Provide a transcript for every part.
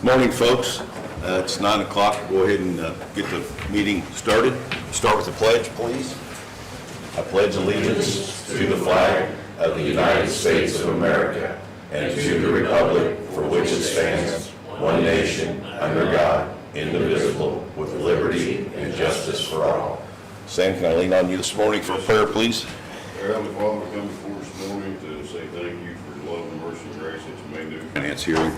Morning, folks. It's 9 o'clock. Go ahead and get the meeting started. Start with the pledge, please. I pledge allegiance to the flag of the United States of America and to the republic for which it stands, one nation, under God, indivisible, with liberty and justice for all. Sam, can I lean on you this morning for a prayer, please? Our Heavenly Father, we come before this morning to say thank you for the love and mercy and grace that you may do. Finance hearing.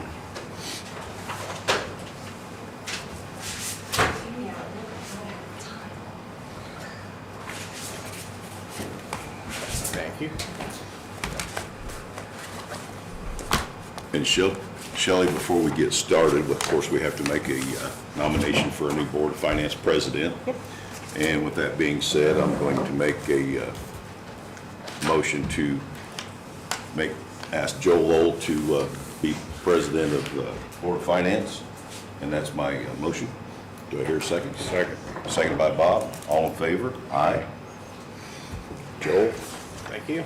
Thank you. And Shelley, before we get started, of course, we have to make a nomination for a new Board of Finance president. Yep. And with that being said, I'm going to make a motion to ask Joe Lowell to be president of the Board of Finance. And that's my motion. Do I hear a second? Second. Seconded by Bob. All in favor? Aye. Joel? Thank you.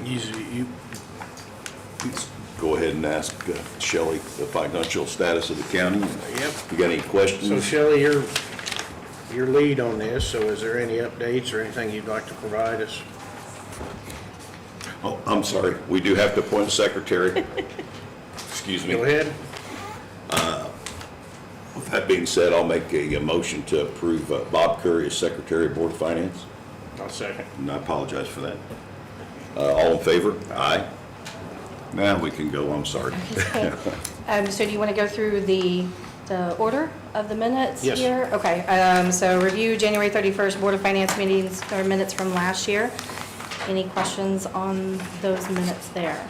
Usually you, Go ahead and ask Shelley the financial status of the county. yep. You got any questions? So Shelley, your lead on this, so is there any updates or anything you'd like to provide us? Oh, I'm sorry. We do have to appoint a secretary. Excuse me. Go ahead. With that being said, I'll make a motion to approve Bob Curry as Secretary of Board of Finance. I'll second. And I apologize for that. All in favor? Aye. Now we can go. I'm sorry. Okay. So do you want to go through the order of the minutes Yes. here? Okay, so review January 31st Board of Finance meetings, or minutes from last year. Any questions on those minutes there?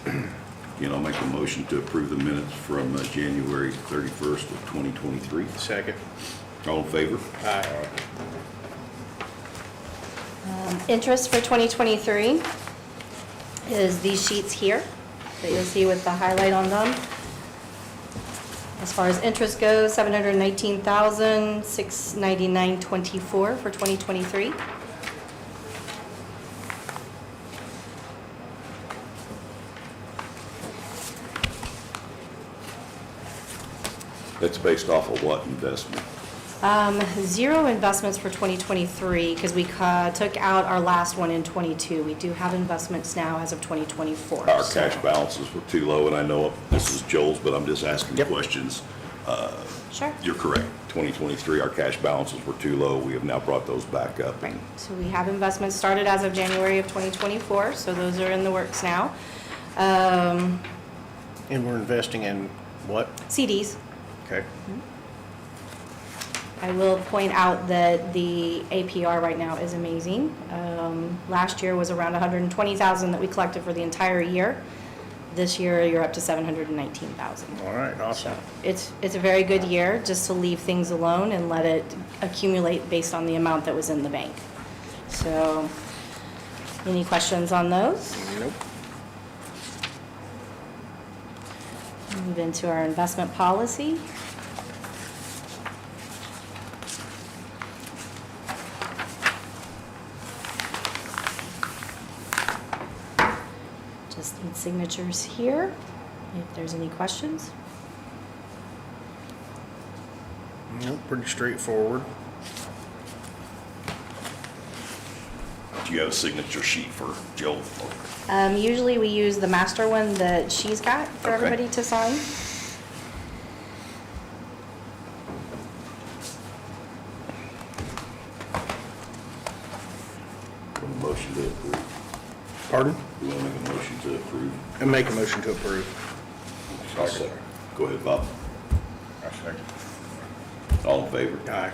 Again, I'll make a motion to approve the minutes from January 31st of 2023. Second. All in favor? Aye. Interest for 2023 is these sheets here that you'll see with the highlight on them. As far as interest goes, $719,699.24 for 2023. That's based off of what investment? Zero investments for 2023 because we took out our last one in 22. We do have investments now as of 2024. Our so- cash balances were too low, and I know this is Joel's, but I'm just asking Yep. questions. Sure. You're correct. 2023, our cash balances were too low. We have now brought those back up. Right. So we have investments started as of January of 2024, so those are in the works now. And we're investing in what? CDs. Okay. I will point out that the APR right now is amazing. Last year was around 120,000 that we collected for the entire year. This year, you're up to 719,000. All right, So awesome. it's a very good year just to leave things alone and let it accumulate based on the amount that was in the bank. So, any questions on those? Nope. Move into our investment policy. Just need signatures here, if there's any questions. Nope, pretty straightforward. Do you have a signature sheet for Joel? Usually we use the master one that she's got for Okay. everybody to sign. Want a motion to approve? Pardon? You want to make a motion to approve? I make a motion to approve. I'll second. Go ahead, Bob. I second. All in favor? Aye.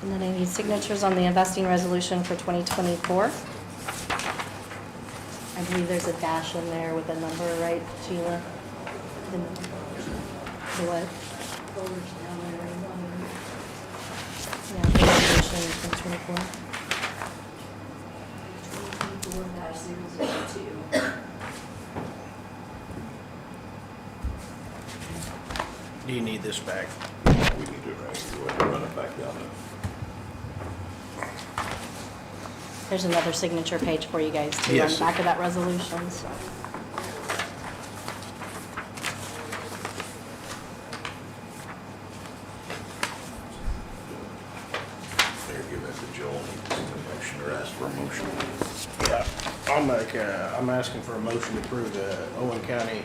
And then I need signatures on the investing resolution for 2024. I believe there's a dash in there with a number, right, Sheila? The number. The what? Yeah, the resolution from 24. Do you need this back? We can do it right here. We'll have to run it back down there. There's another signature page for you guys too, on Yes. the back of that resolution, so. There, give that to Joel. Motion or ask for a motion. Yeah, I'm asking for a motion to approve the Owen County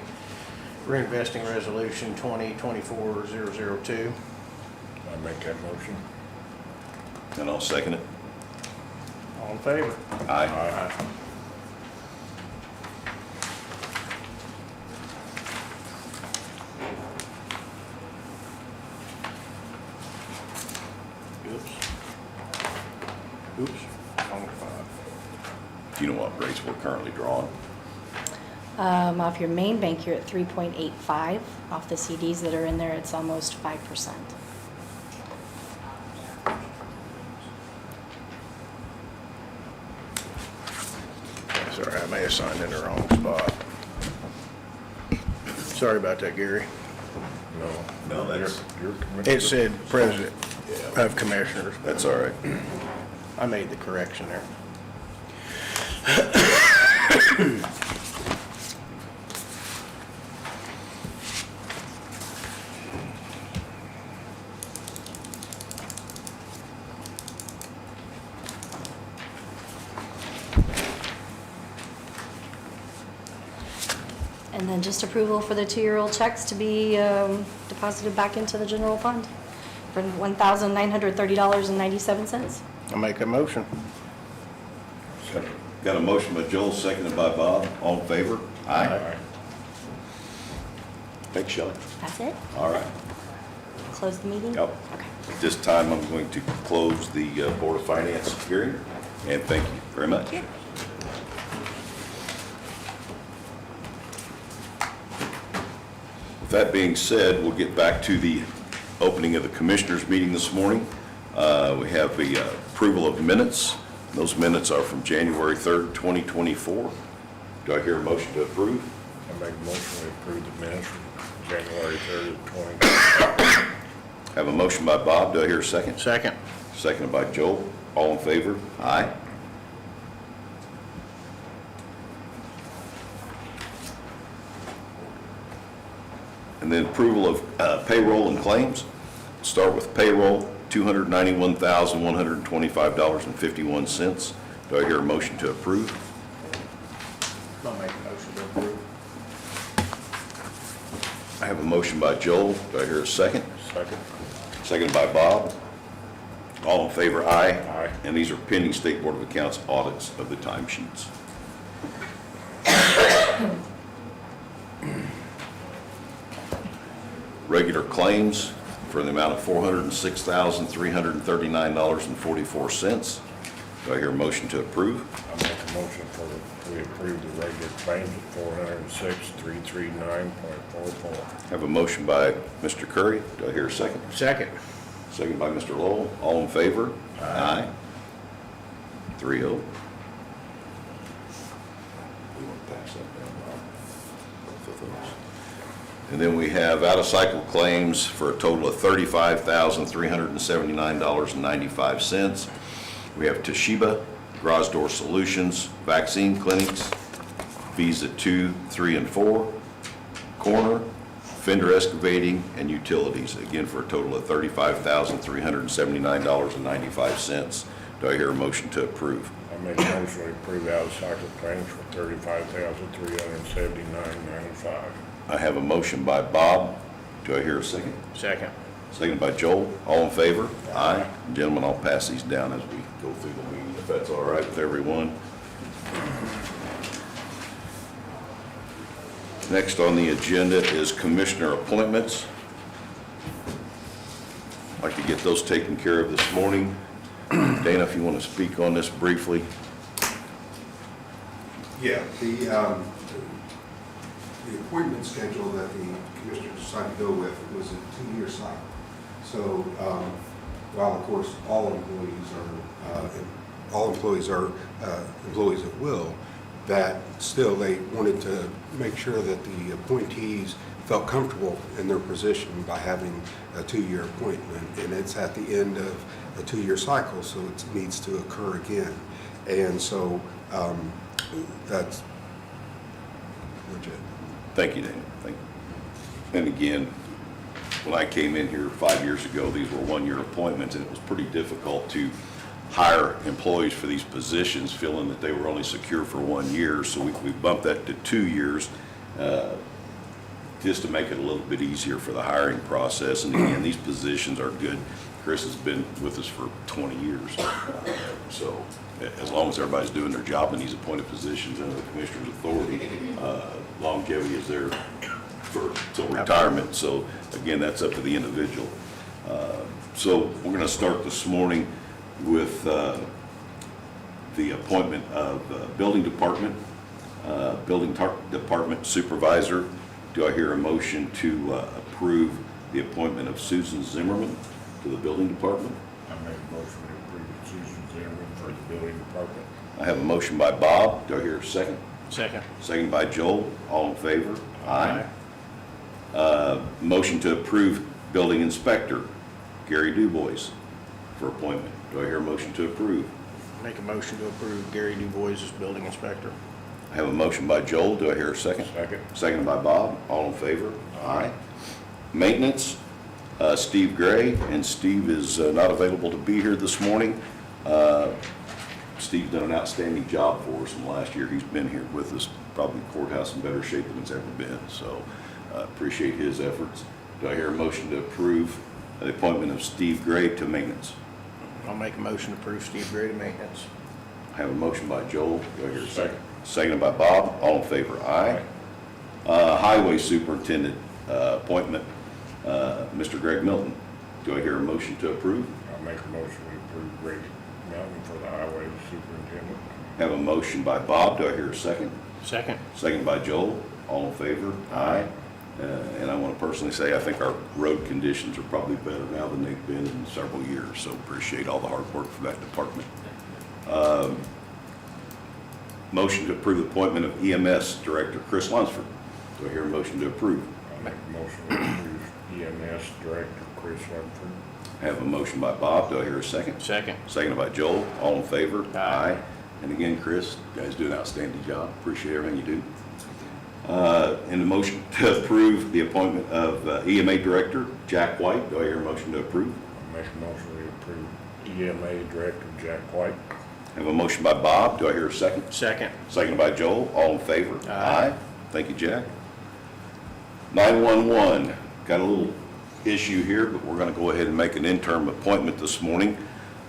reinvesting resolution 2024-002. I make that motion. And I'll second it. All in favor? Aye. Oops. Wrong file. Do you know what rates we're currently drawing? Off your main bank, you're at 3.85. Off the CDs that are in there, it's almost 5%. Sorry, I may have signed in the wrong spot. Sorry about that, Gary. No, that's, Your commissioner. It said President of Commissioners. that's all right. I made the correction there. And then just approval for the 2-year-old checks to be deposited back into the general fund for $1,930.97. I'll make a motion. Got a motion by Joel, seconded by Bob. All in favor? Aye. Thanks, Shelley. That's it? All right. Close the meeting? Yep. Okay. At this time, I'm going to close the Board of Finance hearing, and thank you very much. Thank you. With that being said, we'll get back to the opening of the Commissioners' meeting this morning. We have the approval of minutes. Those minutes are from January 3rd, 2024. Do I hear a motion to approve? I make a motion to approve the minutes from January 3rd, 2020. Have a motion by Bob. Do I hear a second? Second. Seconded by Joel. All in favor? Aye. And then approval of payroll and claims. Start with payroll, $291,125.51. Do I hear a motion to approve? I'll make a motion to approve. I have a motion by Joel. Do I hear a second? Second. Seconded by Bob. All in favor, aye. Aye. And these are pending State Board of Accounts audits of the timesheets. Regular claims for the amount of $406,339.44. Do I hear a motion to approve? I make a motion we approve the regular claims at $406,339.44. Have a motion by Mr. Curry. Do I hear a second? Second. Second by Mr. Lowell. All in favor? Aye. 3-0. We won't pass that down, Bob. Both of those. And then we have out-of-cycle claims for a total of $35,379.95. We have Toshiba, Garage Door Solutions, Vaccine Clinics, Visa 2, 3, and 4, Corner, Fender Excavating, and Utilities, again for a total of $35,379.95. Do I hear a motion to approve? I make a motion we approve out-of-cycle claims for $35,379.95. I have a motion by Bob. Do I hear a second? Second. Second by Joel. All in favor? Aye. Gentlemen, I'll pass these down as we go through the meeting, if that's all right with everyone. Next on the agenda is commissioner appointments. I'd like to get those taken care of this morning. Dana, if you want to speak on this briefly. Yeah, the appointment schedule that the commissioner decided to go with was a 2-year cycle. So while of course all employees are employees at will, that still they wanted to make sure that the appointees felt comfortable in their position by having a 2-year appointment, and it's at the end of a 2-year cycle, so it needs to occur again. And so that's legit. Thank you, Daniel. Thank you. And again, when I came in here 5 years ago, these were 1-year appointments, and it was pretty difficult to hire employees for these positions, feeling that they were only secure for 1 year. So we bumped that to 2 years, just to make it a little bit easier for the hiring process. And again, these positions are good. Chris has been with us for 20 years. So as long as everybody's doing their job in these appointed positions under the commissioner's authority, longevity is there till retirement. So again, that's up to the individual. So we're going to start this morning with the appointment of Building Department Supervisor. Do I hear a motion to approve the appointment of Susan Zimmerman to the Building Department? I make a motion to approve Susan Zimmerman for the building department. I have a motion by Bob. Do I hear a second? Second. Second by Joel. All in favor? Aye. Motion to approve Building Inspector Gary Dubois for appointment. Do I hear a motion to approve? Make a motion to approve Gary DuBois as building inspector. I have a motion by Joel. Do I hear a second? Second. Second by Bob. All in favor? Aye. Maintenance, Steve Gray, and Steve is not available to be here this morning. Steve's done an outstanding job for us, and last year he's been here with us, probably courthouse in better shape than it's ever been. So appreciate his efforts. Do I hear a motion to approve the appointment of Steve Gray to maintenance? I'll make a motion to approve Steve Gray to maintenance. I have a motion by Joel. Do I hear a second? Seconded by Bob. All in favor? Aye. Highway Superintendent appointment, Mr. Greg Milton. Do I hear a motion to approve? I'll make a motion to approve Greg Mountain for the highway superintendent. Have a motion by Bob. Do I hear a second? Second. Second by Joel. All in favor? Aye. And I want to personally say, I think our road conditions are probably better now than they've been in several years, so appreciate all the hard work for that department. Motion to approve the appointment of EMS Director Chris Lunsford. Do I hear a motion to approve? I'll make a motion to approve EMS Director Chris Ludford. I have a motion by Bob. Do I hear a second? Second. Seconded by Joel. All in favor? Aye. And again, Chris, you guys do an outstanding job. Appreciate everything you do. And the motion to approve the appointment of EMA Director Jack White. Do I hear a motion to approve? I'll make a motion to approve EMA Director Jack White. I have a motion by Bob. Do I hear a second? Second. Seconded by Joel. All in favor? Aye. Thank you, Jack. 911, got a little issue here, but we're going to go ahead and make an interim appointment this morning.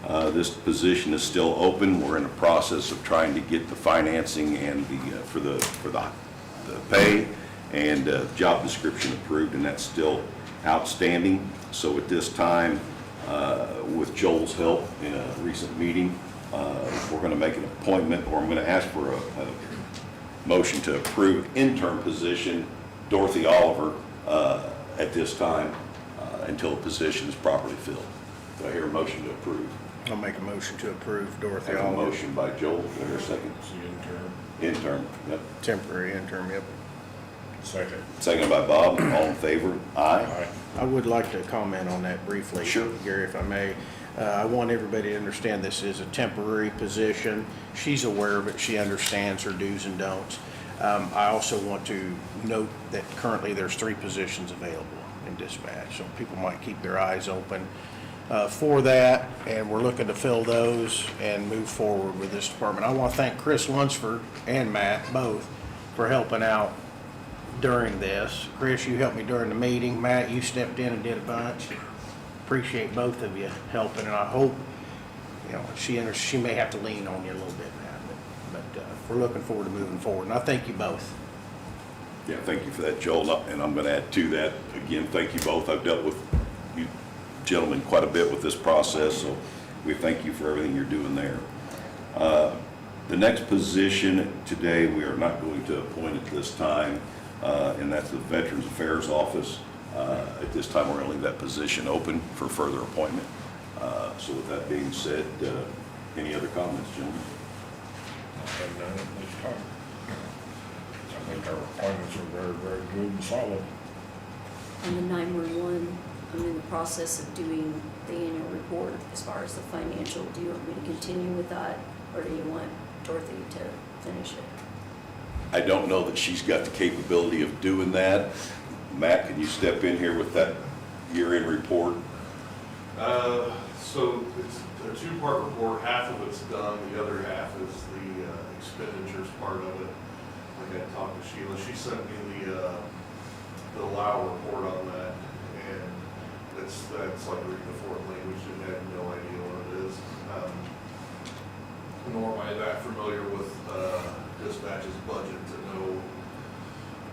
This position is still open. We're in the process of trying to get the financing and for the pay and job description approved, and that's still outstanding. So at this time, with Joel's help in a recent meeting, we're going to make an appointment, or I'm going to ask for a motion to approve interim position Dorothy Oliver at this time until the position is properly filled. Do I hear a motion to approve? I'll make a motion to approve I Dorothy have a Oliver. motion by Joel. Do I hear a second? It's the intern. Interim. Yep. Temporary interim, yep. Second. Seconded by Bob. All in favor? Aye. Aye. I would like to comment on that briefly. Sure. Gary, if I may. I want everybody to understand this is a temporary position. She's aware of it. She understands her do's and don'ts. I also want to note that currently there's 3 positions available in dispatch, so people might keep their eyes open for that, and we're looking to fill those and move forward with this department. I want to thank Chris Lunsford and Matt both for helping out during this. Chris, you helped me during the meeting. Matt, you stepped in and did a bunch. Appreciate both of you helping, and I hope, you know, she may have to lean on you a little bit, Matt, but we're looking forward to moving forward, and I thank you both. Yeah, thank you for that, Joel. And I'm going to add to that, again, thank you both. I've dealt with you gentlemen quite a bit with this process, so we thank you for everything you're doing there. The next position today, we are not going to appoint at this time. and that's the Veterans Affairs Office. At this time, we're going to leave that position open for further appointment. So with that being said, any other comments, gentlemen? And none at this time. I think our appointments are very, very good and solid. On the 911, I'm in the process of doing the annual report as far as the financial. Do you want me to continue with that, or do you want Dorothy to finish it? I don't know that she's got the capability of doing that. Matt, can you step in here with that year-end report? So it's a two-part report. Half of it's done, the other half is the expenditures part of it. Like I talked to Sheila, she sent me the Lao report on that, and that's like reading the foreign language, and I have no idea what it is. Nor am I that familiar with dispatch's budget to know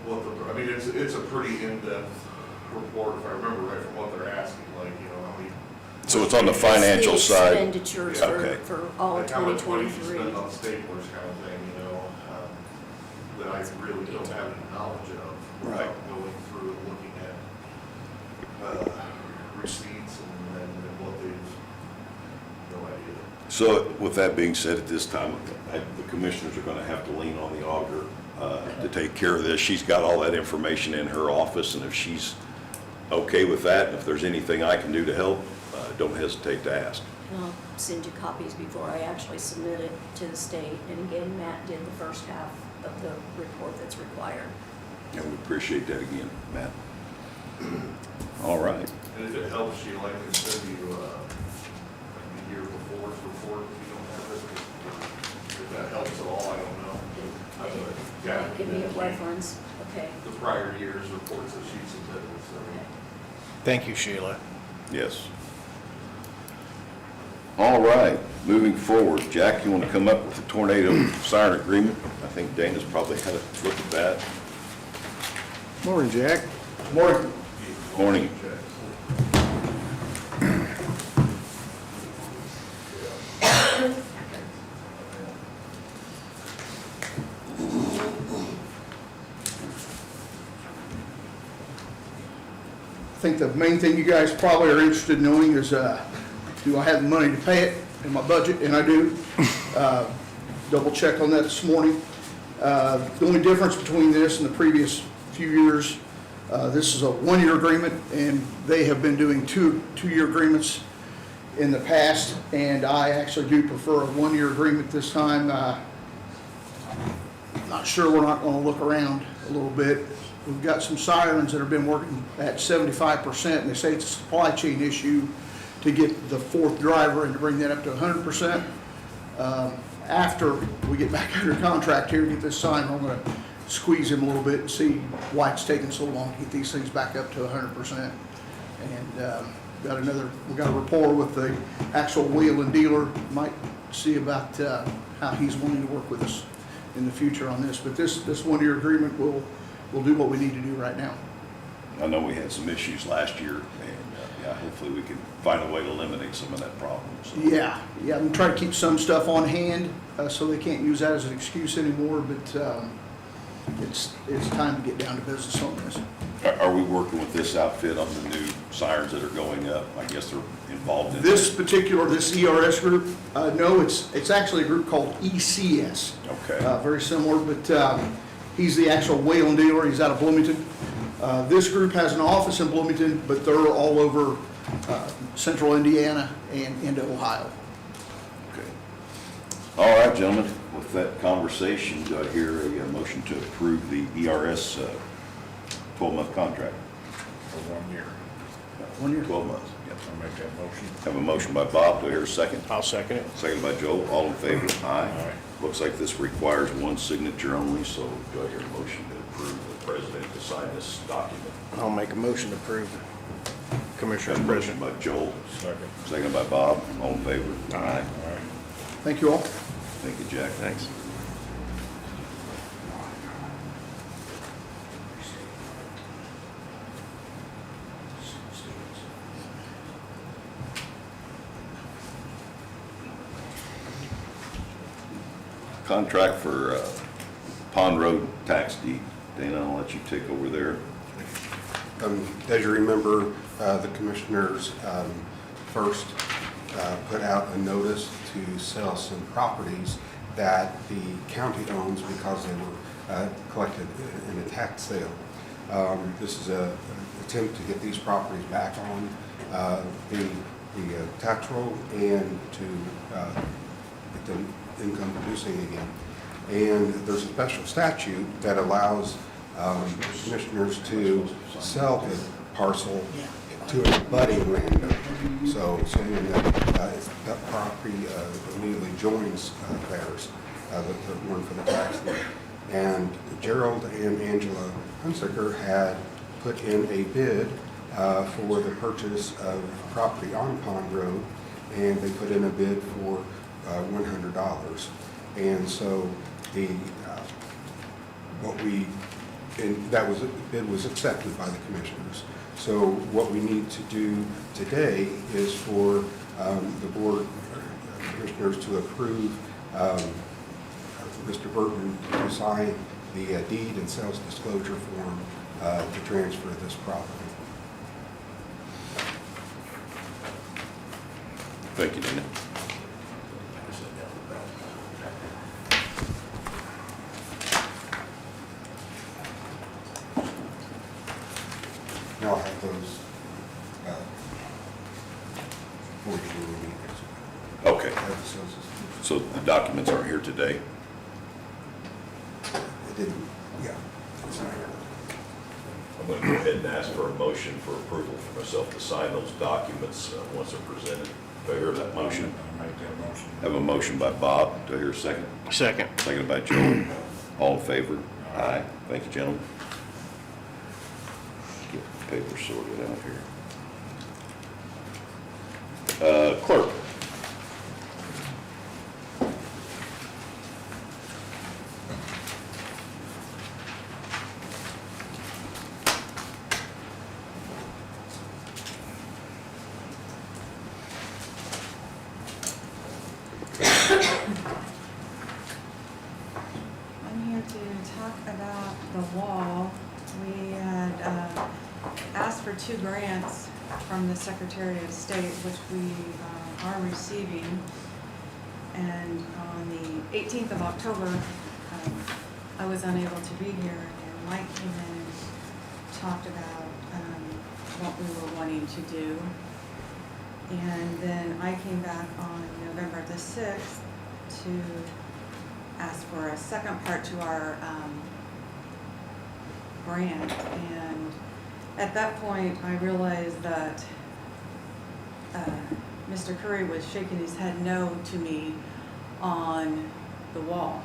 what I mean, it's a pretty in-depth report, if I remember right from what they're asking, like, you know, how many. So it's on the financial It's the side? expenditures Okay. for all of Like how much money you 2023. spend on staplers kind of thing, you know, that I really don't have any knowledge of. Right. Without going through and looking at receipts and what they've, no idea. So with that being said, at this time, the commissioners are going to have to lean on the auditor to take care of this. She's got all that information in her office, and if she's okay with that, and if there's anything I can do to help, don't hesitate to ask. And I'll send you copies before I actually submit it to the state. And again, Matt did the first half of the report that's required. And we appreciate that again, Matt. All right. And if it helps you, I can send you the year before's report if you don't have it. If that helps at all, I don't know. Yeah. Give me a reference, okay. The prior year's reports that she submitted, so. Okay. Thank you, Sheila. Yes. All right, moving forward. Jack, you want to come up with the tornado siren agreement? I think Dana's probably had a look at that. Morning, Jack. Morning. Morning. I think the main thing you guys probably are interested in knowing is, do I have the money to pay it in my budget? And I do. Double checked on that this morning. The only difference between this and the previous few years, this is a one-year agreement, and they have been doing two-year agreements in the past, and I actually do prefer a one-year agreement this time. Not sure, we're not gonna look around a little bit. We've got some sirens that have been working at 75%, and they say it's a supply chain issue to get the fourth driver and to bring that up to 100%. After we get back under contract here and get this signed, I'm gonna squeeze him a little bit and see why it's taking so long to get these things back up to 100%. And we got a rapport with the actual wheel and dealer. Might see about how he's wanting to work with us in the future on this. But this one-year agreement will do what we need to do right now. I know we had some issues last year, and yeah, hopefully we can find a way to eliminate some of that problem. So. Yeah, I'm trying to keep some stuff on hand so they can't use that as an excuse anymore. But it's time to get down to business on this. Are we working with this outfit on the new sirens that are going up? I guess they're involved in This ERS group, no, it's actually a group called ECS. Okay. Very similar, but he's the actual whale and dealer. He's out of Bloomington. This group has an office in Bloomington, but they're all over central Indiana and into Ohio. Okay. All right, gentlemen, with that conversation, do I hear a motion to approve the ERS 12-month contract? For 1 year. 1 year. 12 months, yep. I'll make that motion. Have a motion by Bob, do I hear a second? I'll second it. Second by Joel, all in favor? Aye. Aye. Looks like this requires one signature only, so do I hear a motion to approve the president to sign this document? I'll make a motion to approve. Commissioner's Have a motion President. by Joel, Second. second by Bob, all in favor? Aye. All right. Thank you all. Thank you, Jack. Thanks. Contract for Pond Road tax deed. Dana, I'll let you take over there. As you remember, the commissioners first put out a notice to sell some properties that the county owns because they were collected in a tax sale. This is an attempt to get these properties back on the tax roll and to get them income producing again. And there's a special statute that allows commissioners to sell the parcel to an abutting landowner. So someone that property immediately joins theirs, the one for the tax lien. And Gerald and Angela Hunsaker had put in a bid for the purchase of property on Pond Road, and they put in a bid for $100. And so that bid was accepted by the commissioners. So what we need to do today is for the board of commissioners to approve Mr. Burton to sign the deed and sales disclosure form to transfer this property. Thank you, Dana. Now I'll have those for you when we meet next week. Okay, I have the sales disclosure. so the documents aren't here today. It didn't, yeah. It's not here. I'm going to go ahead and ask for a motion for approval for myself to sign those documents once they're presented. Do I hear that motion? I'll make that motion. Have a motion by Bob. Do I hear a second? Second. Seconded by Joe. All in favor? Aye. Thank you, gentlemen. Get the paper sorted out here. Clerk. I'm here to talk about the wall. We had asked for 2 grants from the Secretary of State, which we are receiving. And on the 18th of October, I was unable to be here, and Mike came in and talked about what we were wanting to do. And then I came back on November the 6th to ask for a second part to our grant. And at that point, I realized that Mr. Curry was shaking his head no to me on the wall.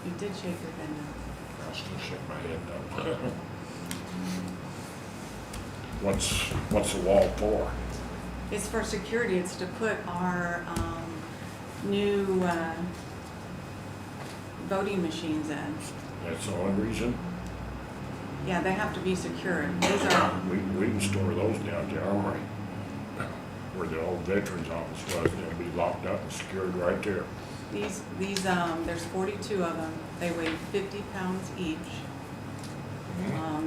You did shake your head no. I'll still shake my head no. What's the wall for? It's for security. It's to put our new voting machines in. That's the only reason? Yeah, they have to be secured. These are, We can store those down at the armory, where the old veterans office was. They'll be locked up and secured right there. these, there's 42 of them. They weigh 50 pounds each.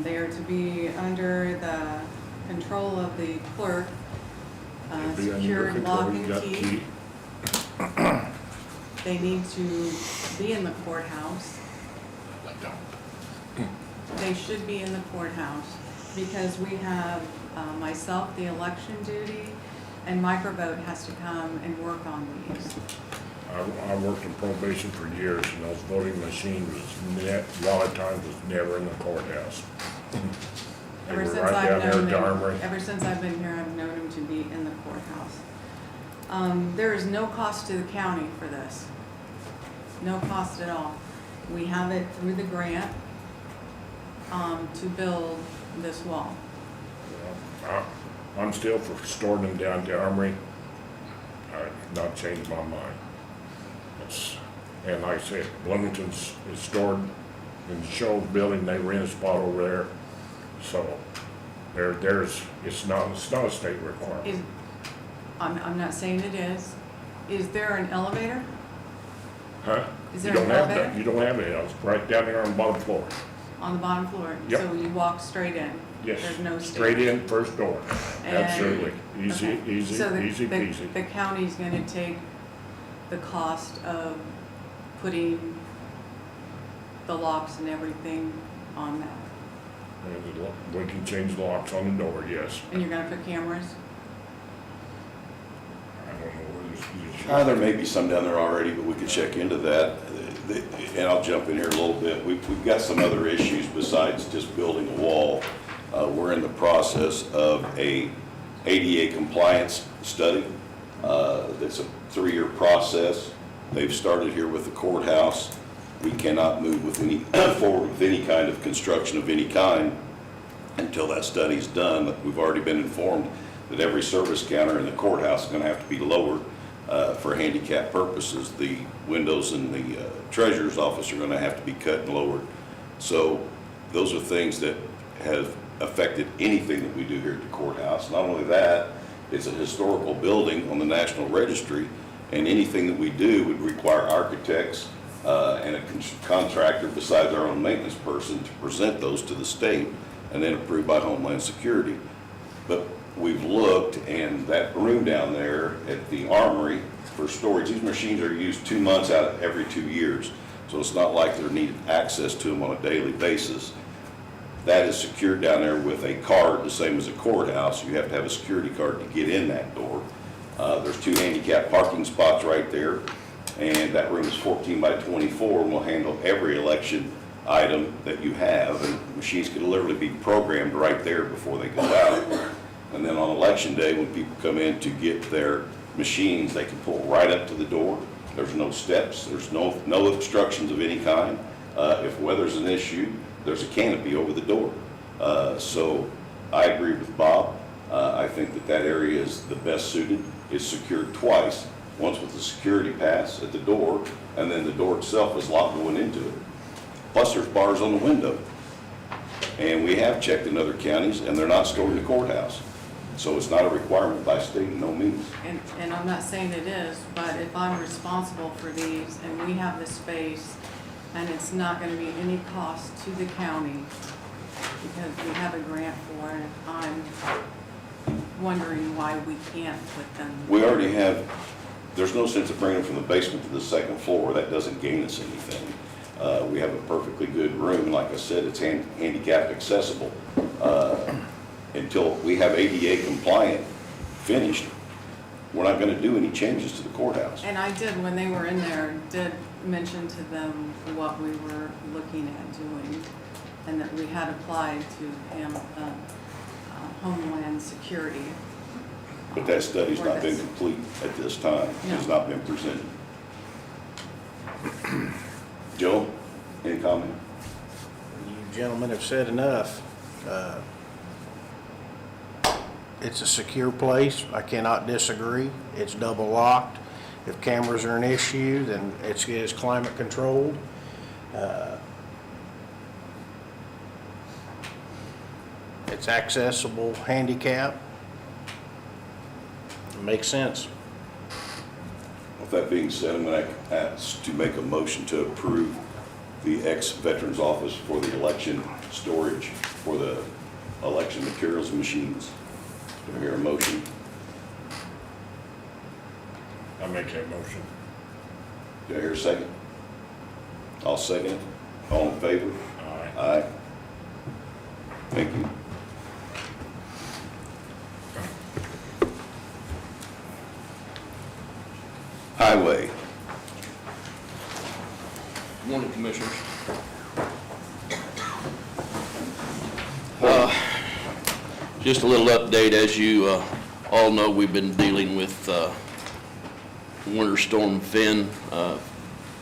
They are to be under the control of the clerk, They'll be under your secured control. lock You and got key. They need to be in the courthouse. They should be in the courthouse because we have myself, the election duty, and Microvote has to come and work on these. I worked in probation for years, and those voting machines a lot of times was never in the courthouse. They Ever were since right I've down there known at the them, armory. ever since I've been here, I've known them to be in the courthouse. There is no cost to the county for this. No cost at all. We have it through the grant to build this wall. I'm still for storing them down at the armory. I've not changed my mind. And like I said, Bloomington's is stored in the Shoals building. They rent a spot over there. So it's not a state requirement. I'm not saying it is. Is there an elevator? Huh? Is You there an don't have that. elevator? You don't have it, it's right down there on the bottom floor. On the bottom floor? Yep. So you walk straight in? Yes. There's no Straight stairs? in, first door. And- Absolutely. Easy, Okay. easy, So the- easy the- peasy. The county's gonna take the cost of putting the locks and everything on that? And the we can change the locks on the door, yes. And you're gonna put cameras? I don't know where this is. There may be some down there already, but we could check into that. And I'll jump in here a little bit. We've got some other issues besides just building a wall. We're in the process of a ADA compliance study. That's a 3-year process. They've started here with the courthouse. We cannot move with forward with any kind of construction of any kind until that study's done. We've already been informed that every service counter in the courthouse is going to have to be lowered for handicap purposes. The windows in the treasurer's office are going to have to be cut and lowered. So those are things that have affected anything that we do here at the courthouse. Not only that, it's a historical building on the National Registry, and anything that we do would require architects and a contractor besides our own maintenance person to present those to the state and then approved by Homeland Security. But we've looked, and that room down there at the armory for storage, these machines are used 2 months out of every 2 years. So it's not like they're needed access to them on a daily basis. That is secured down there with a card, the same as a courthouse. You have to have a security card to get in that door. There's 2 handicap parking spots right there, and that room is 14 by 24 and will handle every election item that you have. And machines can literally be programmed right there before they go out. And then on election day, when people come in to get their machines, they can pull right up to the door. There's no steps, there's no obstructions of any kind. If weather's an issue, there's a canopy over the door. So I agree with Bob. I think that area is the best suited. It's secured twice, once with the security pass at the door, and then the door itself is locked going into it. Plus there's bars on the window. And we have checked in other counties, and they're not stored in the courthouse. So it's not a requirement by state, no means. And I'm not saying it is, but if I'm responsible for these and we have the space and it's not gonna be any cost to the county because we have a grant for it, I'm wondering why we can't put them. We already have, there's no sense of bringing them from the basement to the second floor. That doesn't gain us anything. We have a perfectly good room. Like I said, it's handicap accessible. Until we have ADA compliant finished, we're not gonna do any changes to the courthouse. And I did, when they were in there, did mention to them what we were looking at doing and that we had applied to Homeland Security. But that study's for not been this. complete at this time. It's No. not been presented. Joe, any comment? You gentlemen have said enough. It's a secure place. I cannot disagree. It's double locked. If cameras are an issue, then it is climate controlled. It's accessible handicap. It makes sense. With that being said, I'm going to ask to make a motion to approve the ex-Veterans Office for the election storage for the election materials and machines. Do I hear a motion? I make that motion. Do I hear a second? I'll second it. All in favor? Aye. Aye. Thank you. Highway. Morning, Commissioners. Just a little update. As you all know, we've been dealing with Winter Storm Finn.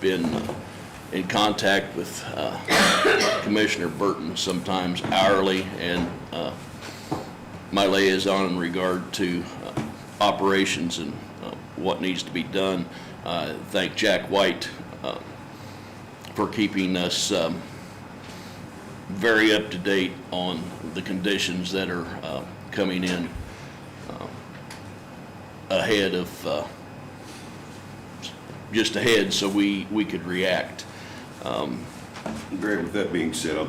Been in contact with Commissioner Burton sometimes hourly, and my liaison in regard to operations and what needs to be done. Thank Jack White for keeping us very up to date on the conditions that are coming in just ahead so we could react. Greg, with that being said, I'll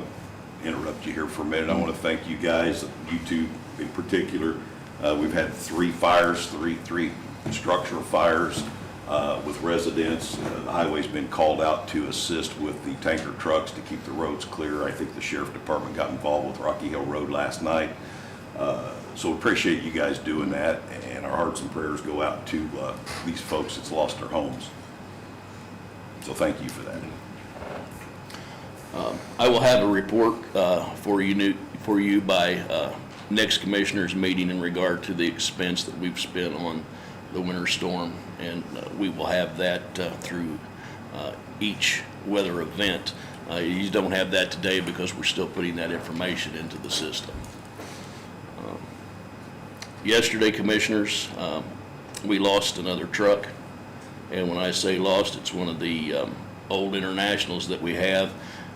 interrupt you here for a minute. I want to thank you guys, you two in particular. We've had three fires, three structural fires with residents. The highway's been called out to assist with the tanker trucks to keep the roads clear. I think the sheriff department got involved with Rocky Hill Road last night. So we appreciate you guys doing that, and our hearts and prayers go out to these folks that's lost their homes. So thank you for that. I will have a report for you by next commissioners meeting in regard to the expense that we've spent on the winter storm, and we will have that through each weather event. You don't have that today because we're still putting that information into the system. Yesterday, commissioners, we lost another truck, and when I say lost, it's one of the old Internationals that we have,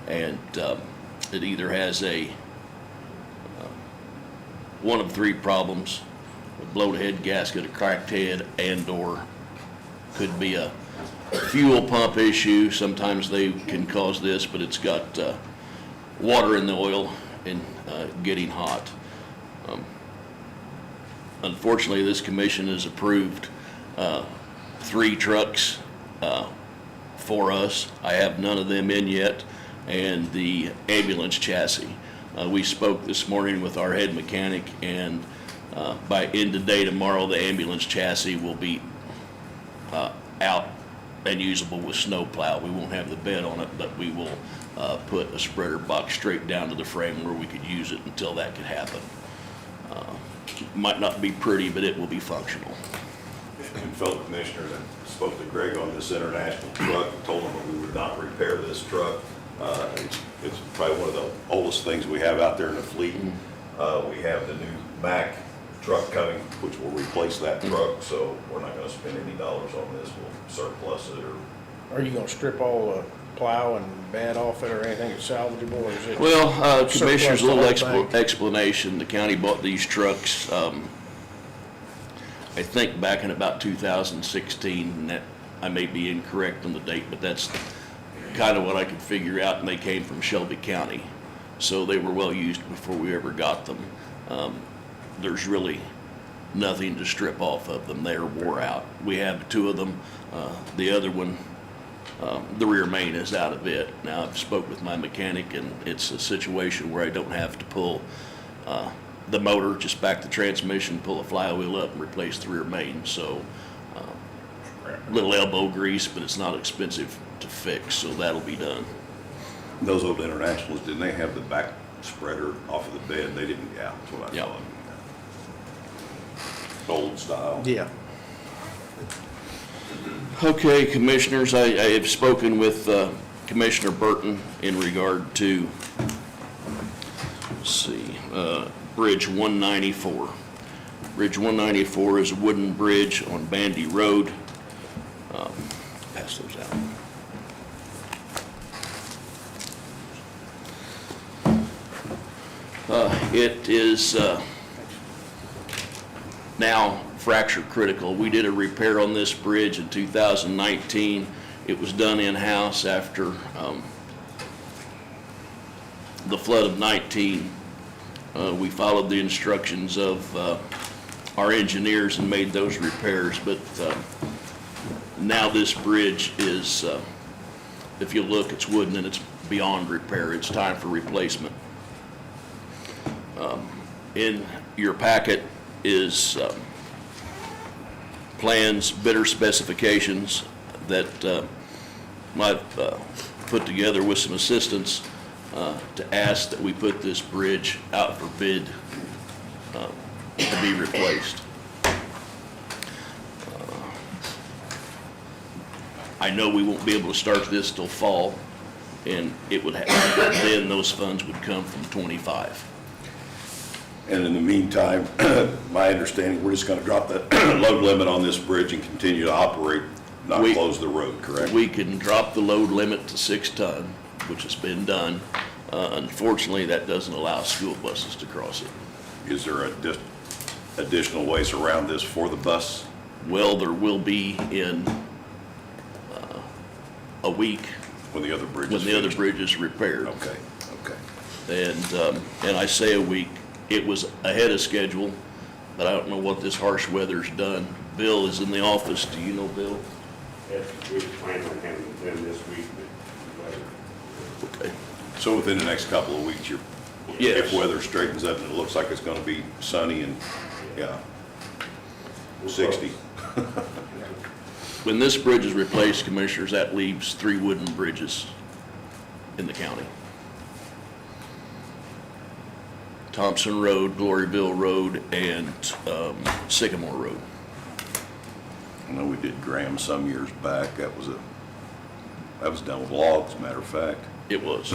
and it either has one of three problems: a blown head gasket, a cracked head, and/or could be a fuel pump issue. Sometimes they can cause this, but it's got water in the oil and getting hot. Unfortunately, this commission has approved 3 trucks for us. I have none of them in yet, and the ambulance chassis. We spoke this morning with our head mechanic, and by end of day tomorrow, the ambulance chassis will be out and usable with snow plow. We won't have the bed on it, but we will put a spreader box straight down to the frame where we could use it until that could happen. Might not be pretty, but it will be functional. And fellow commissioners, I spoke to Greg on this International truck, and told him that we would not repair this truck. It's probably one of the oldest things we have out there in the fleet. We have the new Mack truck coming, which will replace that truck, so we're not gonna spend any dollars on this. We'll surplus it, or Are you gonna strip all the plow and bed off it or anything that's salvageable, or is it? Well, Commissioner's, a little Surplus the whole thing? explanation. The county bought these trucks, I think back in about 2016, and that, I may be incorrect on the date, but that's kind of what I could figure out, and they came from Shelby County. So they were well used before we ever got them. There's really nothing to strip off of them. They're wore out. We have 2 of them. The other one, the rear main is out of it. Now, I've spoke with my mechanic, and it's a situation where I don't have to pull the motor, just back the transmission, pull a flywheel up and replace the rear main. So little elbow grease, but it's not expensive to fix, so that'll be done. Those old Internationals, didn't they have the back spreader off of the bed? They didn't, yeah, that's what I Yeah. thought. Old style. Yeah. Okay, Commissioners, I have spoken with Commissioner Burton in regard to, let's see, Bridge 194. Bridge 194 is a wooden bridge on Bandy Road. Pass those out. It is now fracture critical. We did a repair on this bridge in 2019. It was done in-house after the flood of 19. We followed the instructions of our engineers and made those repairs, but now this bridge is, if you look, it's wooden and it's beyond repair. It's time for replacement. In your packet is plans, bidder specifications that I've put together with some assistance to ask that we put this bridge out for bid to be replaced. I know we won't be able to start this till fall, and it would then those funds would come from 25. And in the meantime, my understanding, we're just gonna drop the load limit on this bridge and continue to operate, not close the road, correct? We can drop the load limit to 6 ton, which has been done. Unfortunately, that doesn't allow school buses to cross it. Is there additional ways around this for the bus? Well, there will be in week When the other bridge when is the other finished. bridge is repaired. Okay, okay. And I say a week, it was ahead of schedule, but I don't know what this harsh weather's done. Bill is in the office. Do you know Bill? Yes, we plan on having them this week, but Okay. So within the next couple of weeks, Yes. if weather straightens up and it looks like it's gonna be sunny and, yeah, 60. When this bridge is replaced, Commissioners, that leaves 3 wooden bridges in the county. Thompson Road, Gloryville Road, and Sycamore Road. I know we did Graham some years back. That was done with logs, matter of fact. It was.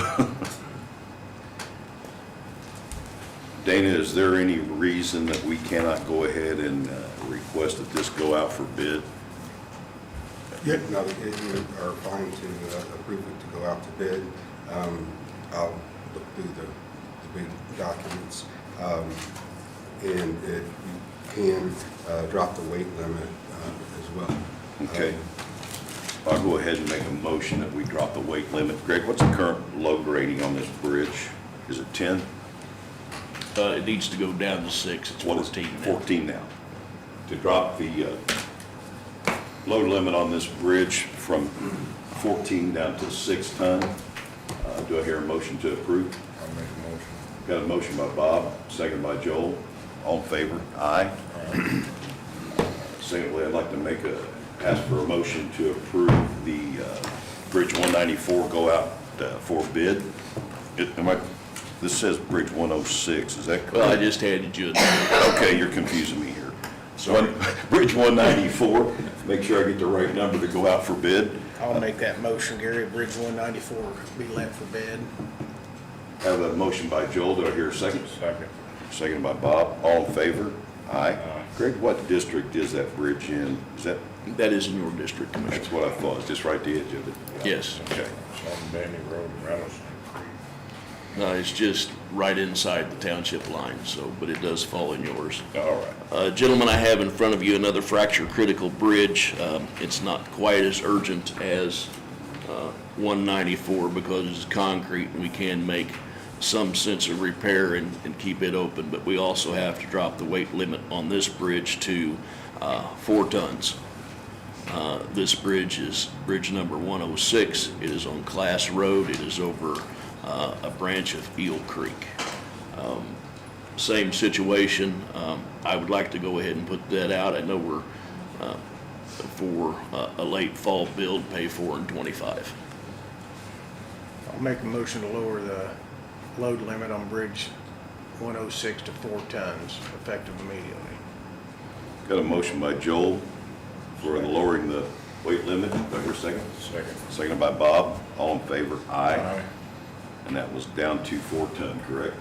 Dana, is there any reason that we cannot go ahead and request that this go out for bid? Yeah, no, you are fine to approve it to go out to bid. I'll look through the bid documents. And you can drop the weight limit as well. Okay. I'll go ahead and make a motion that we drop the weight limit. Greg, what's the current load rating on this bridge? Is it 10? It needs to go down to 6. It's What is 14 now. 14 now. To drop the load limit on this bridge from 14 down to 6 ton. Do I hear a motion to approve? I'll make a motion. Got a motion by Bob, second by Joel. All in favor? Aye. Secondly, I'd like to ask for a motion to approve the Bridge 194 go out for bid. This says Bridge 106, is that correct? Well, I just handed you a Okay, you're confusing me here. Bridge 194, make sure I get the right number to go out for bid. I'll make that motion, Gary, Bridge 194 be let for bid. Have a motion by Joel, do I hear a second? Second. Second by Bob, all in favor? Aye. Aye. Greg, what district is that bridge in? Is that, That is in your district, Commissioner. that's what I thought, it's just right at the edge of it? Yes. Okay. It's on Danny Road, Rattlesnake Creek. No, it's just right inside the township line, but it does fall in yours. All right. Gentlemen, I have in front of you another fracture-critical bridge. It's not quite as urgent as 194 because it's concrete and we can make some sense of repair and keep it open, but we also have to drop the weight limit on this bridge to 4 tons. This bridge is bridge number 106. It is on Class Road. It is over a branch of Eel Creek. Same situation. I would like to go ahead and put that out. I know we're for a late fall build, pay $425. I'll make a motion to lower the load limit on Bridge 106 to 4 tons, effective immediately. Got a motion by Joel for lowering the weight limit. Do I hear a second? Second. Seconded by Bob. All in favor? Aye. Aye. And that was down to 4 ton, correct?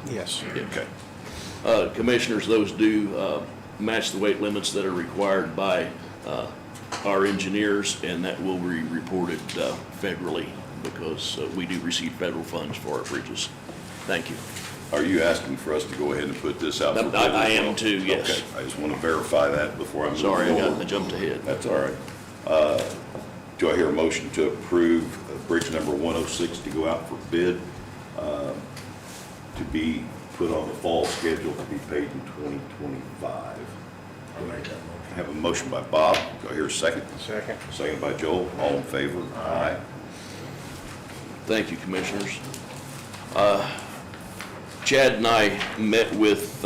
Yes. Okay. Commissioners, those do match the weight limits that are required by our engineers, and that will be reported federally because we do receive federal funds for our bridges. Thank you. Are you asking for us to go ahead and put this out for bid? I as am well? too, yes. Okay, I just want to verify that before I move Sorry, I forward. jumped ahead. That's all right. Do I hear a motion to approve bridge number 106 to go out for bid, to be put on the fall schedule to be paid in 2025? I'll make that motion. I have a motion by Bob. Do I hear a second? Second. Second by Joel. All in favor? Aye. Thank you, Commissioners. Chad and I met with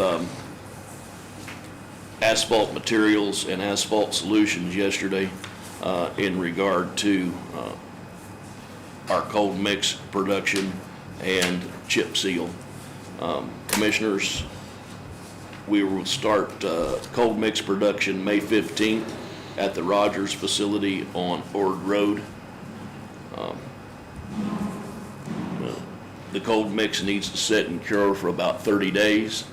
Asphalt Materials and Asphalt Solutions yesterday in regard to our cold mix production and chip seal. Commissioners, we will start cold mix production May 15th at the Rogers facility on Ord Road. The cold mix needs to sit and cure for about 30 days.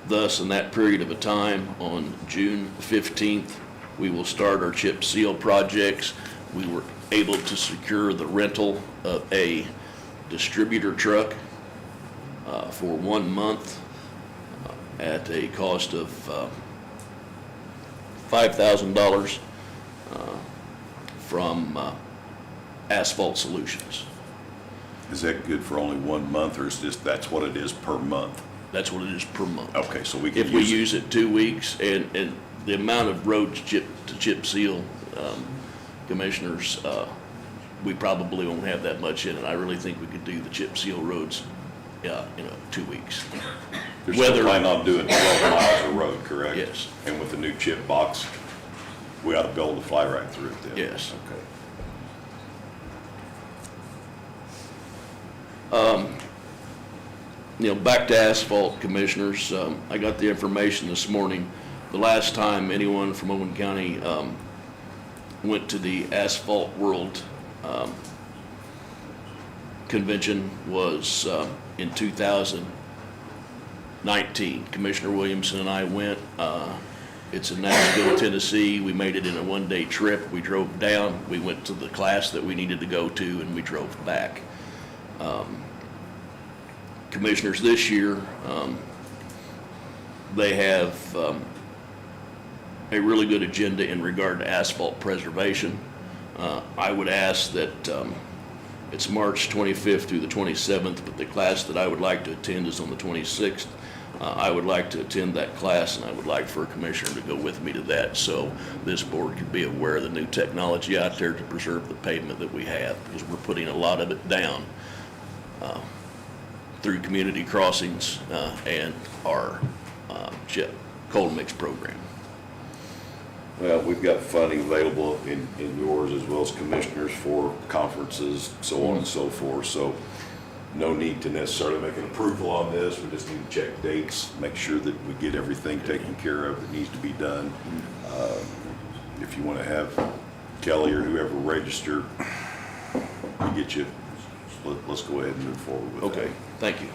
Thus, in that period of a time, on June 15th, we will start our chip seal projects. We were able to secure the rental of a distributor truck for 1 month at a cost of $5,000. from Asphalt Solutions. Is that good for only 1 month, or is just, that's what it is per month? That's what it is per month. Okay, so we can If we use it. use it 2 weeks, and the amount of roads to chip seal, commissioners, we probably won't have that much in it. I really think we could do the chip seal roads, in 2 weeks. They're still planning on doing 12 miles of road, correct? Yes. And with the new chip box, we ought to be able to fly right through it then? Yes. Okay. Back to asphalt, commissioners, I got the information this morning. The last time anyone from Owen County went to the Asphalt World Convention was in 2019. Commissioner Williamson and I went. It's in Nashville, Tennessee. We made it in a one-day trip. We drove down, we went to the class that we needed to go to, and we drove back. Commissioners, this year, they have a really good agenda in regard to asphalt preservation. I would ask that it's March 25th through the 27th, but the class that I would like to attend is on the 26th. I would like to attend that class, and I would like for a commissioner to go with me to that, so this board can be aware of the new technology out there to preserve the pavement that we have, because we're putting a lot of it down through community crossings and our cold mix program. Well, we've got funding available in yours as well as commissioners for conferences, so on and so forth. So no need to necessarily make an approval on this. We just need to check dates, make sure that we get everything taken care of that needs to be done. If you want to have Kelly or whoever register, we get you, let's go ahead and move forward with that. Okay, thank you.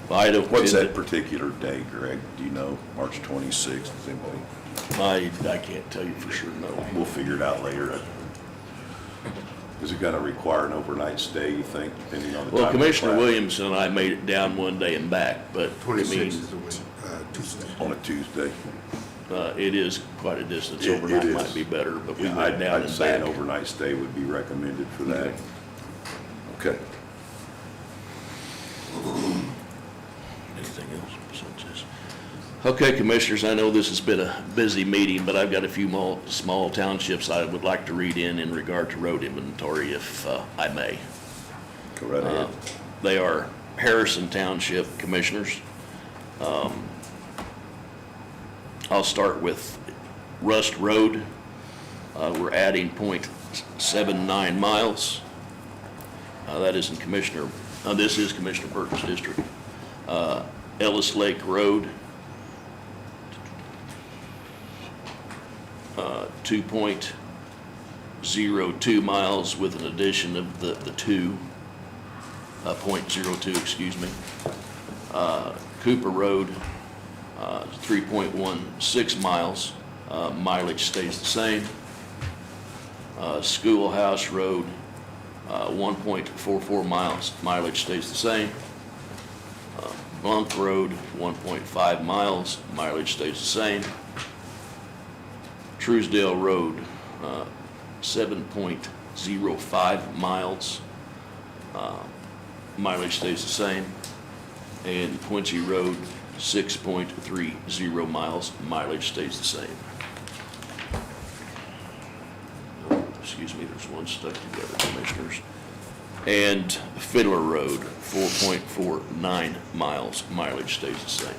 What's that particular day, Greg? Do you know? March 26th, is anybody? I can't tell you for sure, no. We'll figure it out later. Is it gonna require an overnight stay, you think, depending on the time? Well, of Commissioner class? Williamson and I made it down one day and back, but I 26 mean, is the week, Tuesday. On a Tuesday? it is quite a distance. It Overnight is. might be better, but we Yeah, went down I'd and say an back. overnight stay would be recommended for that. Okay. Okay. Anything else besides this? Okay, Commissioners, I know this has been a busy meeting, but I've got a few more small townships I would like to read in regard to road inventory, if I may. Go right ahead. They are Harrison Township Commissioners. I'll start with Rust Road. We're adding .79 miles. That is in this is Commissioner Burton's district. Ellis Lake Road, 2.02 miles with an addition of the 0.02, excuse me. Cooper Road, 3.16 miles, mileage stays the same. Schoolhouse Road, 1.44 miles, mileage stays the same. Bunk Road, 1.5 miles, mileage stays the same. Truesdale Road, 7.05 miles, mileage stays the same. And Quincy Road, 6.30 miles, mileage stays the same. Excuse me, there's one stuck together, Commissioners. And Fiddler Road, 4.49 miles, mileage stays the same.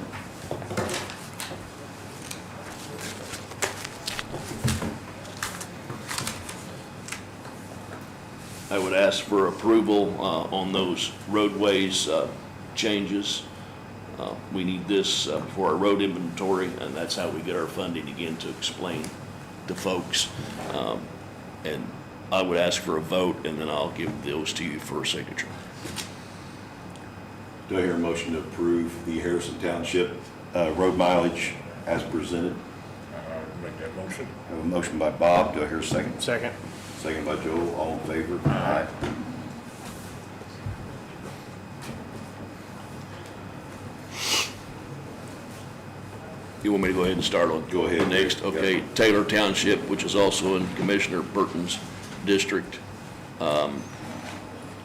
I would ask for approval on those roadways changes. We need this for our road inventory, and that's how we get our funding again to explain to folks. And I would ask for a vote, and then I'll give those to you for a signature. Do I hear a motion to approve the Harrison Township road mileage as presented? Make that motion. I have a motion by Bob. Do I hear a second? Second. Second by Joel, all in favor? Aye. You want me to go ahead and start on? Go ahead. The next, okay, Taylor Township, which is also in Commissioner Burton's district.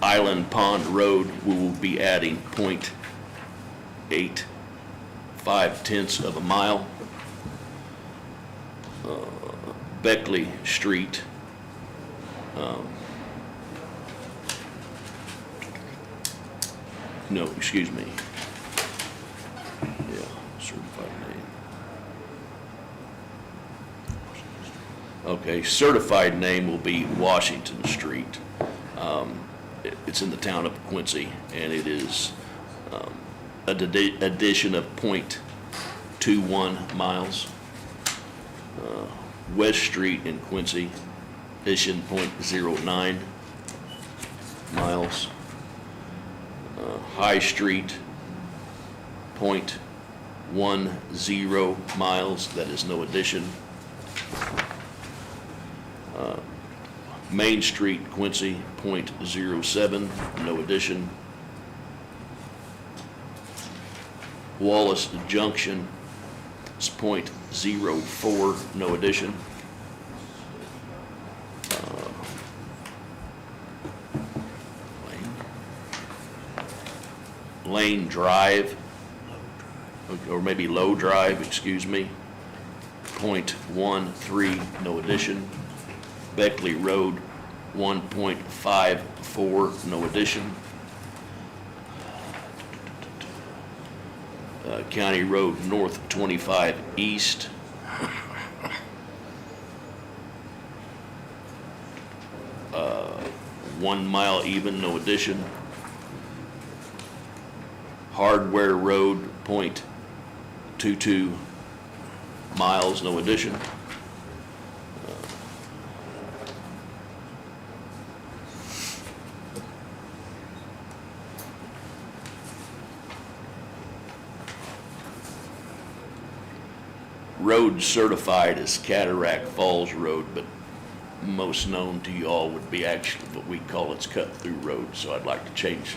Island Pond Road, we will be adding .85 of a mile. Beckley Street, no, excuse me. Yeah, certified name. Okay, certified name will be Washington Street. It's in the town of Quincy, and it is addition of .21 miles. West Street in Quincy, addition .09 miles. High Street, .10 miles, that is no addition. Main Street, Quincy, .07, no addition. Wallace Junction is .04, no addition. Lane Drive, or maybe Low Drive, excuse me, .13, no addition. Beckley Road, 1.54, no addition. County Road North 25 East. 1 mile even, no addition. Hardware Road, .22 miles, no addition. Road certified as Cataract Falls Road, but most known to you all would be actually what we call its cut-through road, so I'd like to change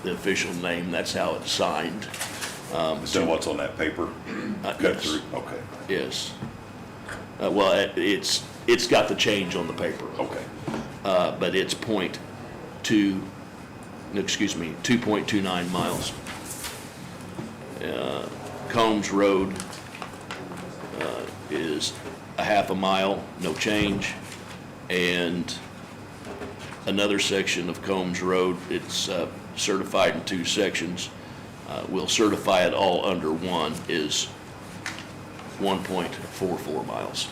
the official name. That's how it's signed. So what's on that paper? Cut Yes. through? Okay, Yes. Well, it's got the change on the paper. okay. But it's 2.29 miles. Combs Road is a half a mile, no change. And another section of Combs Road, it's certified in 2 sections. We'll certify it all under one, is 1.44 miles.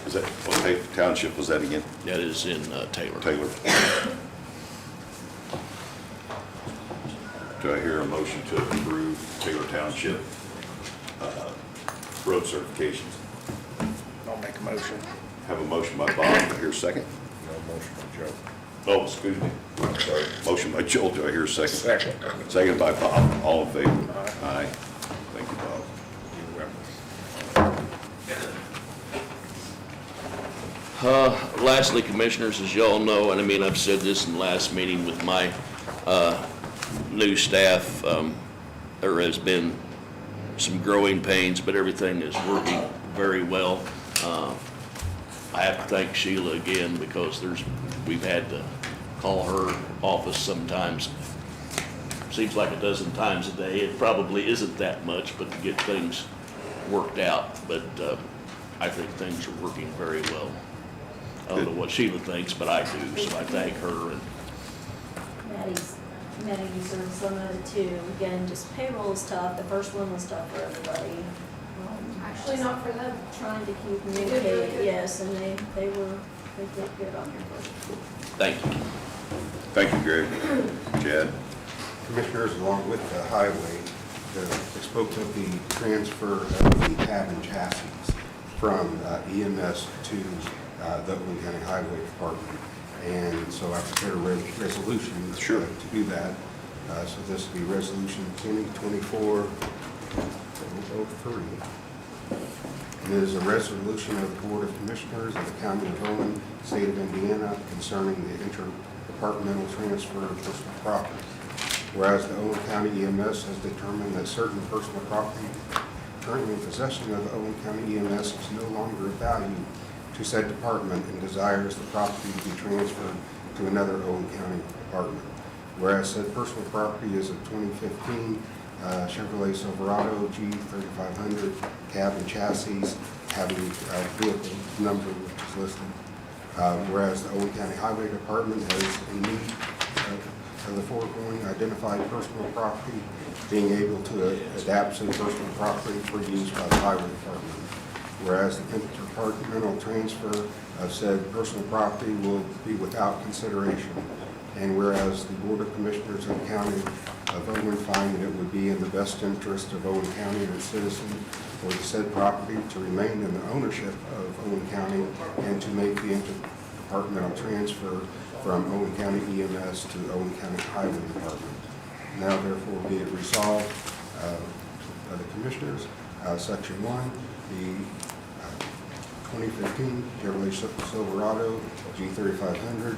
Is that, what township was that again? That is in Taylor. Taylor. Do I hear a motion to approve Taylor Township road certifications? I'll make a motion. Have a motion by Bob, do I hear a second? No motion by Joe. Oh, excuse me, I'm sorry. Motion by Joel, do I hear a second? Second. Second by Bob, all in favor? Aye. Thank you, Bob. Lastly, Commissioners, as y'all know, and I mean, I've said this in the last meeting with my new staff, there has been some growing pains, but everything is working very well. I have to thank Sheila again because we've had to call her office sometimes. Seems like a dozen times a day. It probably isn't that much, but to get things worked out. But I think things are working very well. I don't know what Sheila thinks, but I do, so I thank her. And Maddie deserves some of it too. Again, just payroll is tough. The first one was tough for everybody. Actually, not for them. Trying to keep They did really communicating, good. yes, and they did good on their first. thank you. Thank you, Greg. Chad? Commissioners, along with the highway, they spoke of the transfer of the cab and chassis from EMS to the Oakland County Highway Department. And so I prepared a resolution Sure. to do that. So this will be Resolution 2024-003. It is a resolution of the Board of Commissioners of the County of Owen, State of Indiana, concerning the interdepartmental transfer of personal property. Whereas the Owen County EMS has determined that certain personal property currently in possession of the Owen County EMS is no longer of value to said department and desires the property to be transferred to another Owen County department. Whereas said personal property is a 2015 Chevrolet Silverado G3500 cab and chassis having vehicle number which is listed. Whereas the Owen County Highway Department has in need of the foregoing identified personal property being able to adapt said personal property for use by the Highway Department. Whereas the interdepartmental transfer of said personal property will be without consideration. And whereas the Board of Commissioners of the County of Owen find that it would be in the best interest of Owen County and its citizens for the said property to remain in the ownership of Owen County and to make the interdepartmental transfer from Owen County EMS to Owen County Highway Department. Now therefore be it resolved by the Commissioners, Section 1, the 2015 Chevrolet Silverado G3500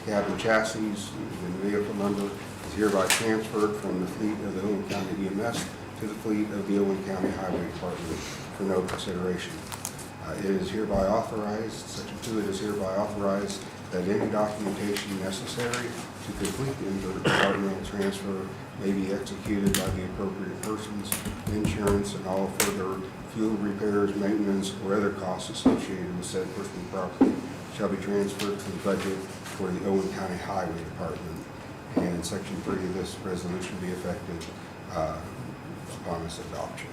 cab and chassis and vehicle number is hereby transferred from the fleet of the Owen County EMS to the fleet of the Owen County Highway Department for no consideration. It is hereby authorized, Section 2, it is hereby authorized that any documentation necessary to complete the interdepartmental transfer may be executed by the appropriate persons. Insurance and all further fuel repairs, maintenance, or other costs associated with said personal property shall be transferred to the budget for the Owen County Highway Department. And Section 3 of this resolution be effective upon its adoption.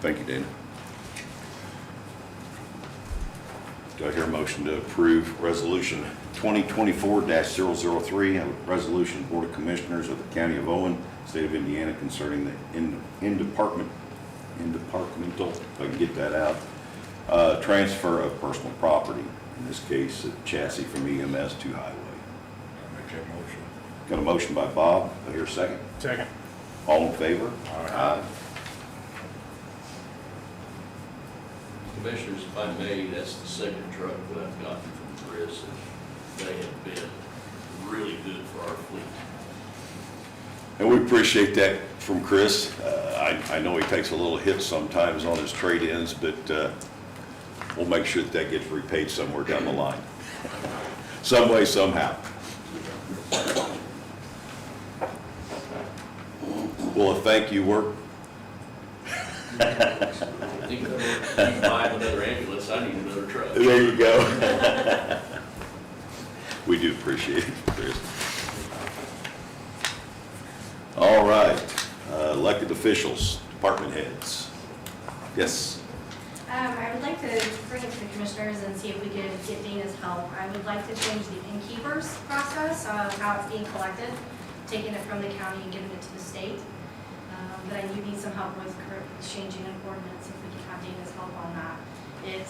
Thank you, Dana. Do I hear a motion to approve Resolution 2024-003, a resolution of the Board of Commissioners of the County of Owen, State of Indiana concerning the interdepartmental, if I can get that out, transfer of personal property, in this case, a chassis from EMS to highway. I make that motion. Got a motion by Bob, do I hear a second? Second. All in favor? Aye. Commissioners, if I may, that's the second truck that I've gotten from Chris, and they have been really good for our fleet. And we appreciate that from Chris. I know he takes a little hit sometimes on his trade-ins, but we'll make sure that gets repaid somewhere down the line. Some way, somehow. Will a thank you work? I think if you buy another ambulance, I need another truck. There you go. We do appreciate it, Chris. All right, elected officials, department heads. Yes. I would like to bring it to the commissioners and see if we could get Dana's help. I would like to change the innkeepers process of how it's being collected, taking it from the county and giving it to the state. But I do need some help with changing an ordinance if we can have Dana's help on that. It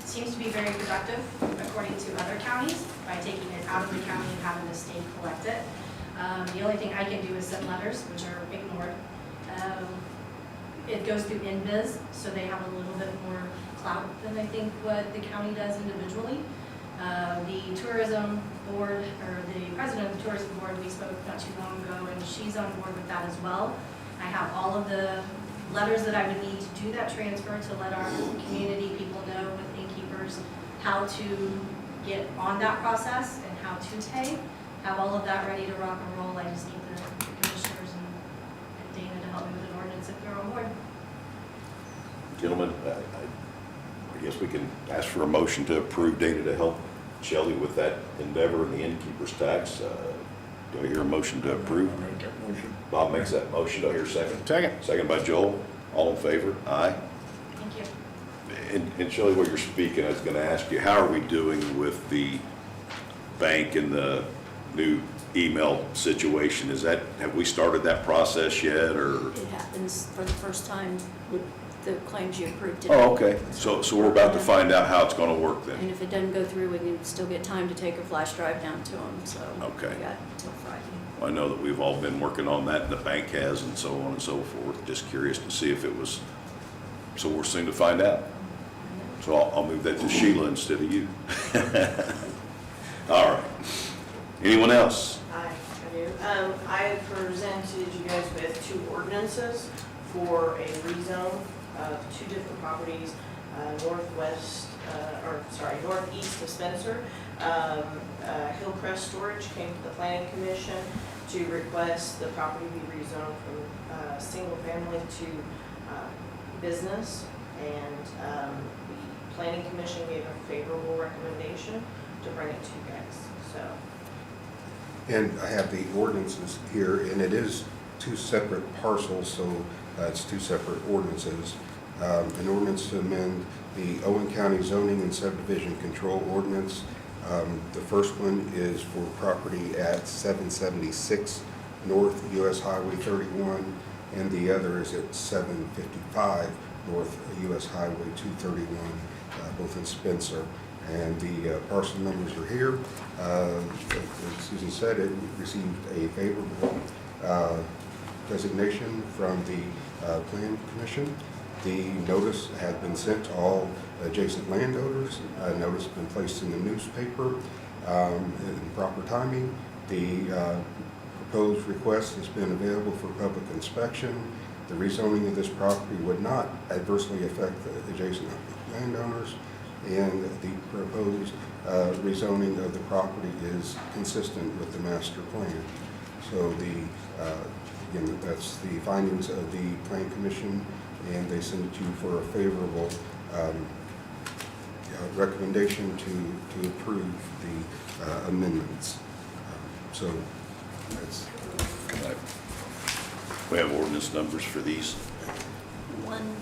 seems to be very productive according to other counties by taking it out of the county and having the state collect it. The only thing I can do is send letters, which are ignored. It goes through InViz, so they have a little bit more clout than I think what the county does individually. The tourism board, or the president of the tourism board, we spoke not too long ago, and she's on board with that as well. I have all of the letters that I would need to do that transfer to let our community people know with innkeepers how to get on that process and how to pay. Have all of that ready to rock and roll. I just need the commissioners and Dana to help me with an ordinance if they're on board. Gentlemen, I guess we can ask for a motion to approve Dana to help Shelley with that endeavor in the innkeeper's tax. Do I hear a motion to approve? I make that motion. Bob makes that motion. Do I hear a second? Second. Second by Joel. All in favor? Aye. Thank you. And Shelley, while you're speaking, I was going to ask you, how are we doing with the bank and the new email situation? Have we started that process yet, or? It happens for the first time with the claims you approved today. Oh, okay. So we're about to find out how it's going to work then. And if it doesn't go through, we can still get time to take a flash drive down to them, so. Okay. We got until Friday. I know that we've all been working on that, and the bank has, and so on and so forth. Just curious to see if it was, so we're soon to find out. So I'll move that to Sheila instead of you. All right. Anyone else? Hi, how are you? I presented you guys with two ordinances for a rezone of two different properties, northeast of Spencer. Hillcrest Storage came to the planning commission to request the property be rezoned from single family to business. And the planning commission gave a favorable recommendation to bring it to you guys, so. And I have the ordinances here, and it is two separate parcels, so it's two separate ordinances. An ordinance to amend the Owen County zoning and subdivision control ordinance. The first one is for property at 776 North US Highway 31, and the other is at 755 North US Highway 231, both in Spencer. And the parcel numbers are here. As Susan said, it received a favorable designation from the Plan Commission. The notice had been sent to all adjacent landowners. A notice has been placed in the newspaper in proper timing. The proposed request has been available for public inspection. The rezoning of this property would not adversely affect the adjacent landowners, and the proposed rezoning of the property is consistent with the master plan. So again, that's the findings of the Plan Commission, and they send it to you for a favorable recommendation to approve the amendments. So that's. We have ordinance numbers for these. One,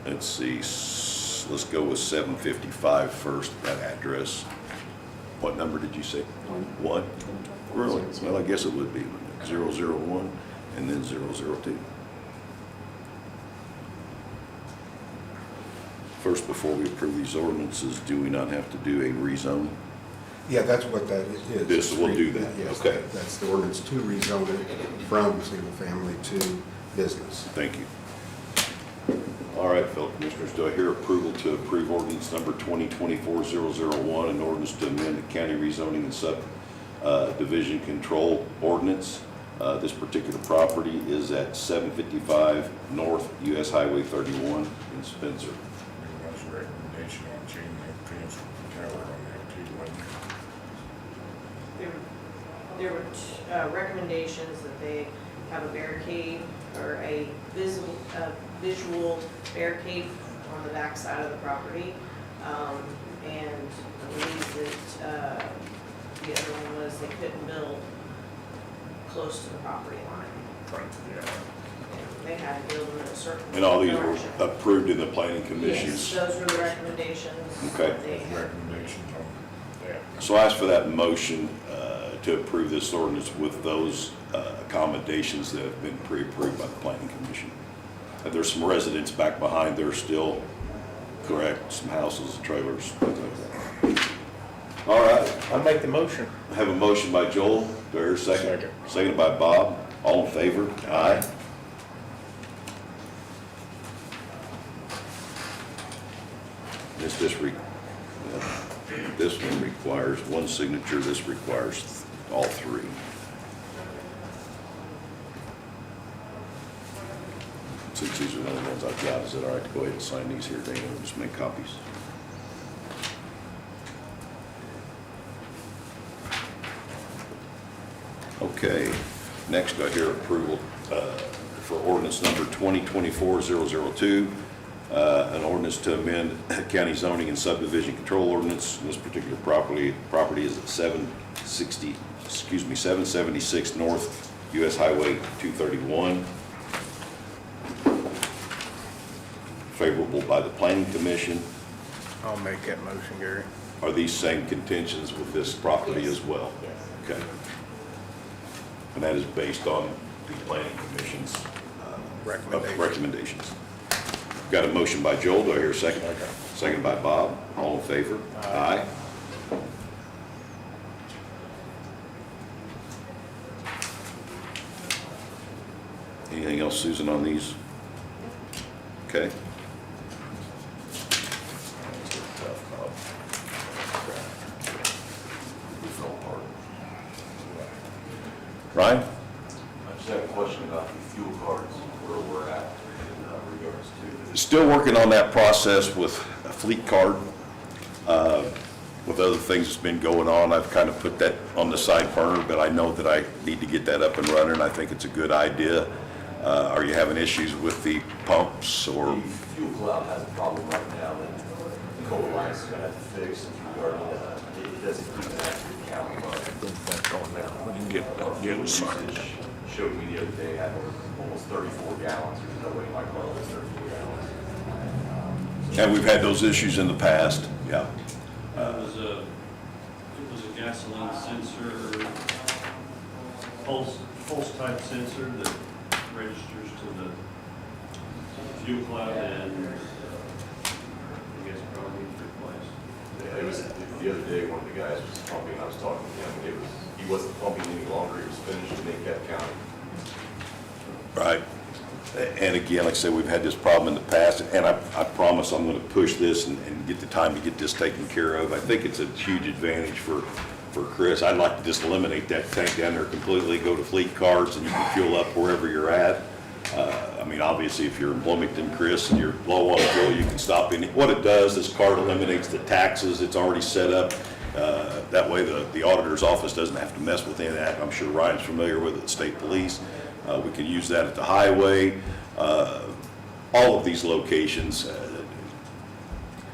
Let's see, let's go with 755 first, that address. What number did you say? One? Really? Well, I guess it would be 001 and then 002. First, before we approve these ordinances, do we not have to do a rezone? Yeah, that's what that is. This will do that, Yes, okay. That's the ordinance to rezone it from single family to business. Thank you. All right, fellow commissioners, do I hear approval to approve ordinance number 2024-001, an ordinance to amend the county rezoning and subdivision control ordinance? This particular property is at 755 North US Highway 31 in Spencer. Everyone's recommendation on changing that fence with the tower on that too, wasn't it? There were recommendations that they have a barricade or a visual barricade on the back side of the property. And I believe that the other one was they couldn't build close to the property line. Yeah. They had to build in a certain And all these were direction. approved in the planning Yes, commissions? those were the recommendations. Okay. that they had. Recommendations on that. So I ask for that motion to approve this ordinance with those accommodations that have been pre-approved by the planning commission. There's some residents back behind there still, correct, some houses, trailers, things like that. All right, I'll make the motion. I have a motion by Joel, do I hear a second? Second. Seconded by Bob, all in favor? Aye. This one requires one signature, this requires all three. Since these are the only ones I've got, is it all right to go ahead and sign these here, Dana, and just make copies? Okay, next I hear approval for ordinance number 2024-002, an ordinance to amend county zoning and subdivision control ordinance. This particular property is at 776 North US Highway 231. Favorable by the Planning Commission. I'll make that motion, Gary. Are these same contentions with this property as well? Okay. And that is based on the Planning Commission's recommendations. Got a motion by Joel, do I hear a second? Second by Bob, all in favor? Aye. Anything else, Susan, on these? Okay. Ryan? I just have a question about the fuel cards, where we're at in regards to. Still working on that process with a fleet card. With other things that's been going on, I've kind of put that on the side burner, but I know that I need to get that up and running. I think it's a good idea. Are you having issues with the pumps or? The fuel cloud has a problem right now that Coal Alliance is gonna have to fix regarding, it doesn't keep an accurate count. Get it signed. Usage showed me the other day, I had almost 34 gallons, there's no way my car was 34 gallons. And we've had those issues in the past, yeah. It was a gasoline sensor, pulse type sensor that registers to the fuel cloud, and I guess probably needs replaced. Yeah, it was, the other day, one of the guys was pumping, I was talking to him, he wasn't pumping any longer, he was finished, and they kept counting. Right. And again, like I said, we've had this problem in the past, and I promise I'm going to push this and get the time to get this taken care of. I think it's a huge advantage for Chris. I'd like to just eliminate that tank down there completely, go to fleet cards, and you can fuel up wherever you're at. I mean, obviously, if you're in Bloomington, Chris, and you're low on fuel, you can stop in. What it does, this card eliminates the taxes. It's already set up. That way, the auditor's office doesn't have to mess with any of that. I'm sure Ryan's familiar with it, state police. We can use that at the highway, all of these locations.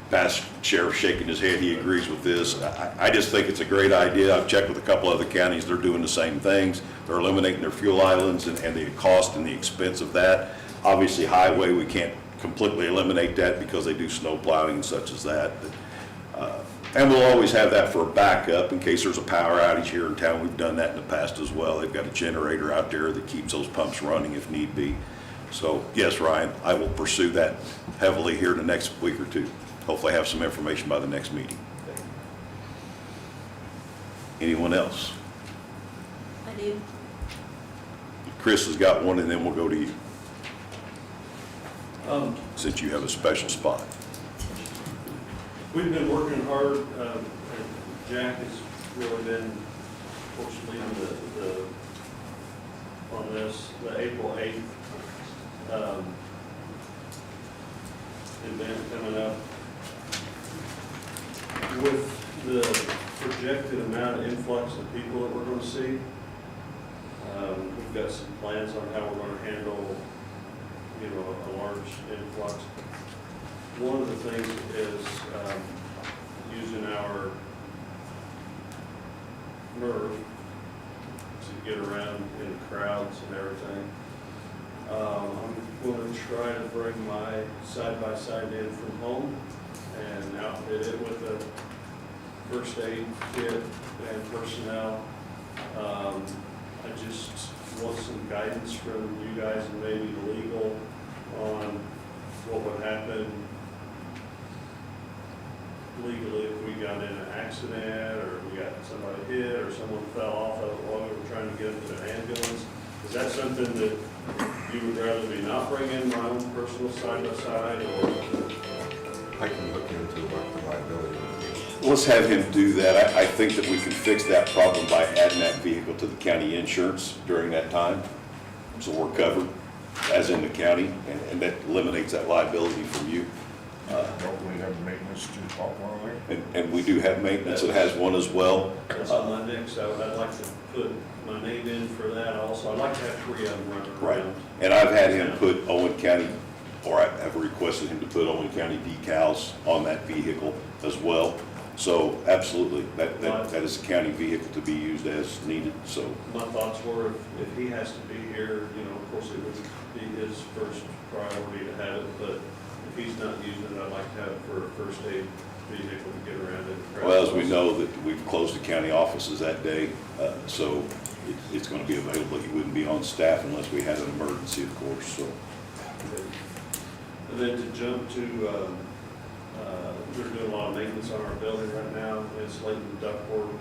Past sheriff shaking his head, he agrees with this. I just think it's a great idea. I've checked with a couple other counties, they're doing the same things. They're eliminating their fuel islands and the cost and the expense of that. Obviously, highway, we can't completely eliminate that because they do snow plowing and such as that. And we'll always have that for a backup in case there's a power outage here in town. We've done that in the past as well. They've got a generator out there that keeps those pumps running if need be. So yes, Ryan, I will pursue that heavily here in the next week or two. Hopefully have some information by the next meeting. Anyone else? I do. Chris has got one, and then we'll go to you, since you have a special spot. We've been working hard, and Jack has really been, fortunately, on this, the April 8th event coming up. With the projected amount of influx of people that we're going to see, we've got some plans on how we're going to handle, you know, a large influx. One of the things is using our nerve to get around in crowds and everything. I'm going to try to bring my side-by-side in from home and outfit it with a first aid kit and personnel. I just want some guidance from you guys and maybe legal on what would happen legally if we got in an accident, or we got somebody hit, or someone fell off of it while we were trying to get them to an ambulance. Is that something that you would rather me not bring in my own personal side-by-side, or? I can look into what the liability would be. Let's have him do that. I think that we can fix that problem by adding that vehicle to the county insurance during that time. So we're covered, as in the county, and that eliminates that liability from you. Don't we have maintenance to talk while there? And we do have maintenance that has one as well. That's on my next, I'd like to put my name in for that also. I'd like to have 3 of them running Right. around. And I've had him put Owen County, or I've requested him to put Owen County decals on that vehicle as well. So absolutely, that is a county vehicle to be used as needed, so. My thoughts were, if he has to be here, you know, of course it would be his first priority to have it, but if he's not using it, I'd like to have it for a first aid vehicle to get around it. Well, as we know, that we've closed the county offices that day, so it's going to be available. He wouldn't be on staff unless we had an emergency, of course, so. And then to jump to, we're doing a lot of maintenance on our building right now, insulating the ductwork.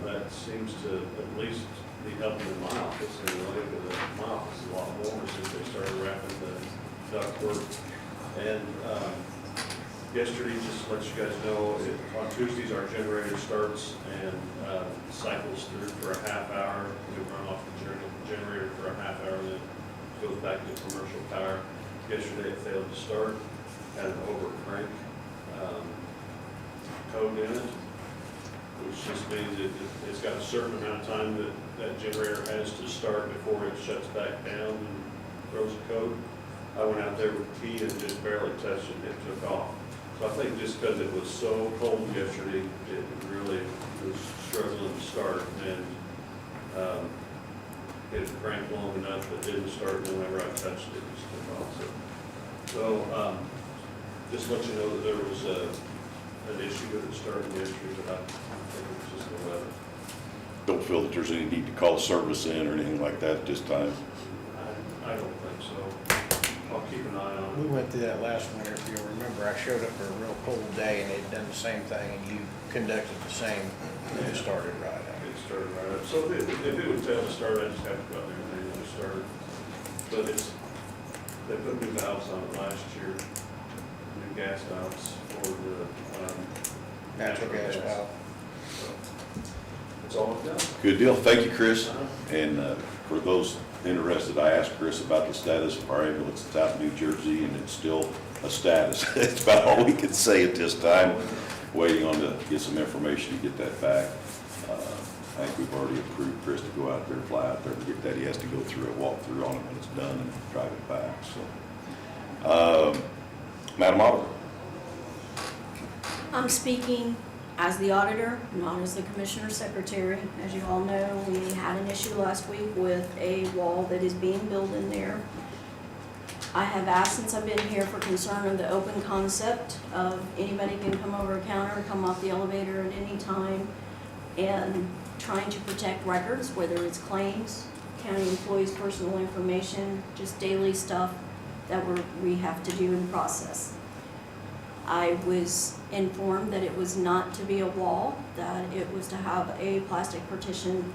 That seems to at least be helping in my office anyway, because my office is a lot warmer since they started wrapping the ductwork. And Yesterday, just to let you guys know, on Tuesdays, our generator starts and cycles through for a half hour. We run off the generator for a half hour, and then goes back to commercial power. Yesterday, it failed to start, had an over crank code in it, which just means it's got a certain amount of time that that generator has to start before it shuts back down and throws a code. I went out there with the key and just barely touched it, and it took off. So I think just because it was so cold yesterday, it really was struggling to start, and it cranked long enough that it didn't start, and whenever I touched it, it just took off. So just let you know that there was an issue with it starting yesterday, but I think it was just the weather. Don't feel that there's any need to call service in or anything like that at this time. I don't think so. I'll keep an eye on We it. went through that last winter, if you'll remember. I showed up for a real cold day and they'd done the same thing and you conducted the same, and it started right up. It started right up. So if it would fail to start, I just have to go out there and it would start. But they put new valves on it last year, new gas valves for the Natural gas valve. So that's all I've done. Good deal. Thank you, Chris. And for those interested, I asked Chris about the status of our ambulance. It's out in New Jersey, and it's still a status. It's about all we can say at this time. Waiting on to get some information to get that back. I think we've already approved Chris to go out there, fly out there and get that. He has to go through a walkthrough on it when it's done and drive it back. So, Madam Auditor. I'm speaking as the auditor, not as the commissioner secretary. As you all know, we had an issue last week with a wall that is being built in there. I have asked since I've been here for concern of the open concept of anybody can come over a counter, come off the elevator at any time, and trying to protect records, whether it's claims, county employees' personal information, just daily stuff that we have to do and process. I was informed that it was not to be a wall, that it was to have a plastic partition,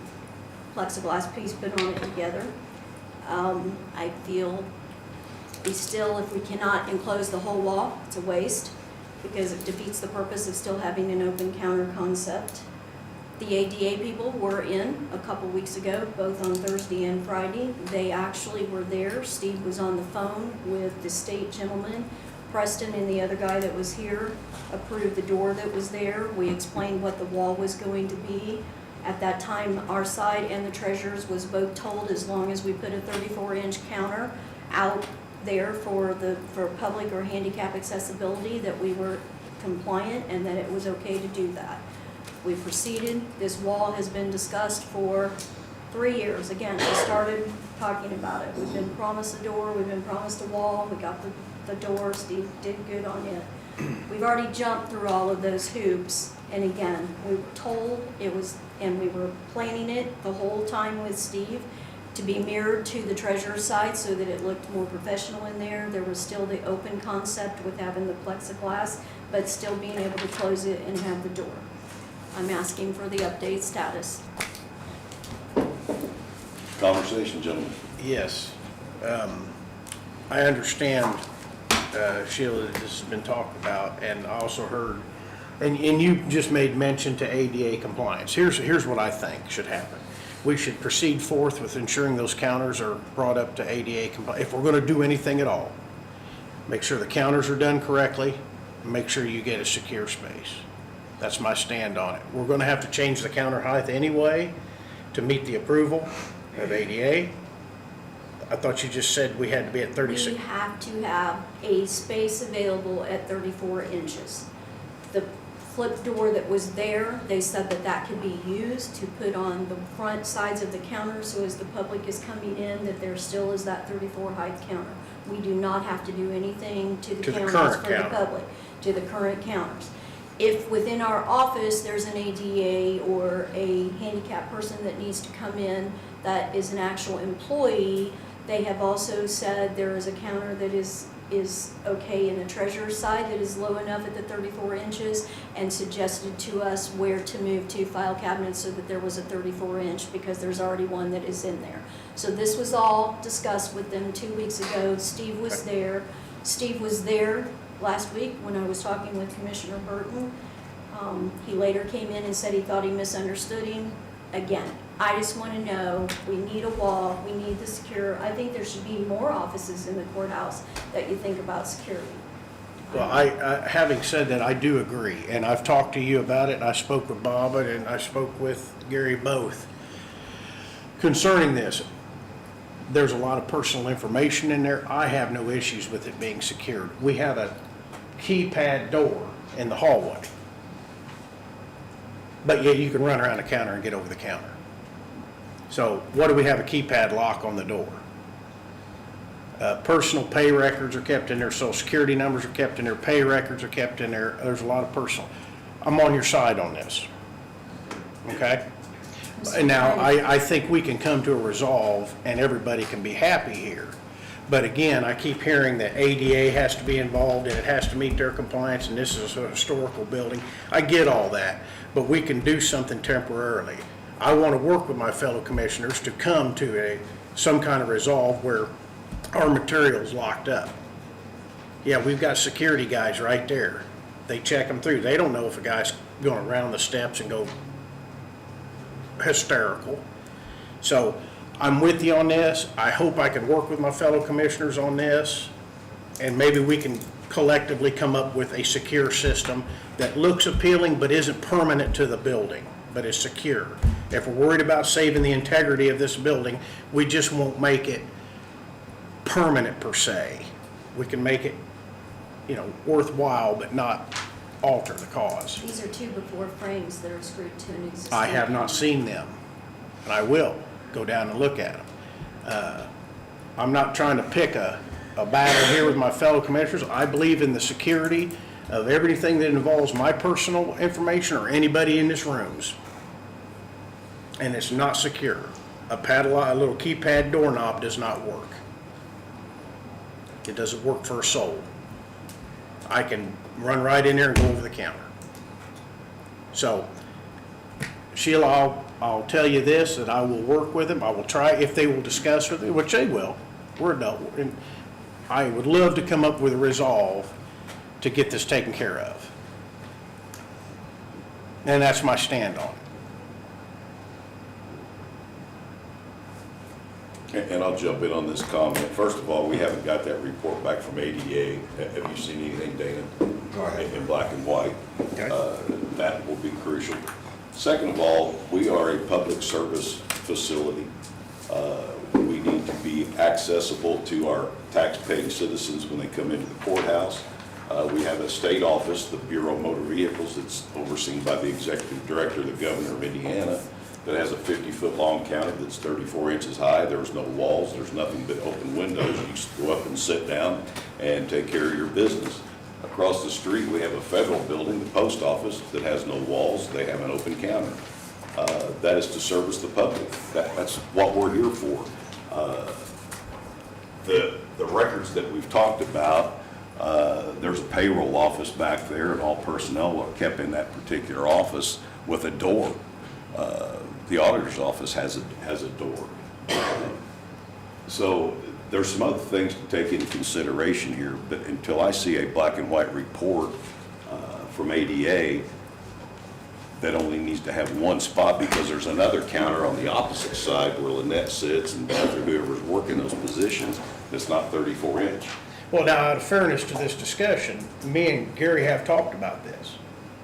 plexiglass piece put on it together. I feel if we cannot enclose the whole wall, it's a waste because it defeats the purpose of still having an open counter concept. The ADA people were in a couple weeks ago, both on Thursday and Friday. They actually were there. Steve was on the phone with the state gentleman. Preston and the other guy that was here approved the door that was there. We explained what the wall was going to be. At that time, our side and the treasurer's was both told as long as we put a 34-inch counter out there for public or handicap accessibility, that we were compliant and that it was okay to do that. We proceeded. This wall has been discussed for 3 years. Again, we started talking about it. We've been promised a door, we've been promised a wall, we got the door, Steve did good on it. We've already jumped through all of those hoops, and again, we were told it was, and we were planning it the whole time with Steve to be mirrored to the treasurer's side so that it looked more professional in there. There was still the open concept with having the plexiglass, but still being able to close it and have the door. I'm asking for the update status. Conversation, gentlemen. Yes. I understand, Sheila, that this has been talked about, and I also heard, and you just made mention to ADA compliance. Here's what I think should happen. We should proceed forth with ensuring those counters are brought up to ADA compliance. If we're going to do anything at all, make sure the counters are done correctly, and make sure you get a secure space. That's my stand on it. We're going to have to change the counter height anyway to meet the approval of ADA. I thought you just said we had to be at 36. We have to have a space available at 34 inches. The flip door that was there, they said that that could be used to put on the front sides of the counter, so as the public is coming in, that there still is that 34 height counter. We do not have to do anything to the counters for the public, to the current counters. If within our office there's an ADA or a handicapped person that needs to come in that is an actual employee, they have also said there is a counter that is okay in the treasurer's side that is low enough at the 34 inches, and suggested to us where to move to file cabinets so that there was a 34 inch because there's already one that is in there. So this was all discussed with them 2 weeks ago. Steve was there. Steve was there last week when I was talking with Commissioner Burton. He later came in and said he thought he misunderstood him. Again, I just want to know, we need a wall, we need the secure, I think there should be more offices in the courthouse that you think about security. Well, having said that, I do agree, and I've talked to you about it, and I spoke with Bob, and I spoke with Gary both concerning this. There's a lot of personal information in there. I have no issues with it being secured. We have a keypad door in the hallway, but yet you can run around the counter and get over the counter. So what do we have a keypad lock on the door? Personal pay records are kept in there, social security numbers are kept in there, pay records are kept in there. There's a lot of personal. I'm on your side on this, okay? And now, I think we can come to a resolve and everybody can be happy here. But again, I keep hearing that ADA has to be involved and it has to meet their compliance, and this is a historical building. I get all that, but we can do something temporarily. I want to work with my fellow commissioners to come to some kind of resolve where our material's locked up. Yeah, we've got security guys right there. They check them through. They don't know if a guy's going around the steps and go hysterical. So I'm with you on this. I hope I can work with my fellow commissioners on this, and maybe we can collectively come up with a secure system that looks appealing but isn't permanent to the building, but is secure. If we're worried about saving the integrity of this building, we just won't make it permanent per se. We can make it, worthwhile, but not alter the cause. These are 2x4 frames that are screwed to an existing. I have not seen them, and I will go down and look at them. I'm not trying to pick a battle here with my fellow commissioners. I believe in the security of everything that involves my personal information or anybody in this room's. And it's not secure. A little keypad doorknob does not work. It doesn't work for a soul. I can run right in there and go over the counter. So, Sheila, I'll tell you this, that I will work with them. I will try, if they will discuss with me, which they will. We're adult. And I would love to come up with a resolve to get this taken care of. And that's my stand on it. And I'll jump in on this comment. First of all, we haven't got that report back from ADA. Have you seen anything, Dana, in black and white? That will be crucial. Second of all, we are a public service facility. We need to be accessible to our tax-paying citizens when they come into the courthouse. We have a state office, the Bureau of Motor Vehicles, that's overseen by the executive director, the governor of Indiana, that has a 50-foot-long counter that's 34 inches high. There's no walls. There's nothing but open windows. You just go up and sit down and take care of your business. Across the street, we have a federal building, the post office, that has no walls. They have an open counter. That is to service the public. That's what we're here for. The records that we've talked about, there's a payroll office back there, and all personnel are kept in that particular office with a door. The auditor's office has a door. So there's some other things to take into consideration here, but until I see a black and white report from ADA that only needs to have one spot, because there's another counter on the opposite side where Lynette sits and whoever's working those positions that's not 34 inch. Well, now, out of fairness to this discussion, me and Gary have talked about this.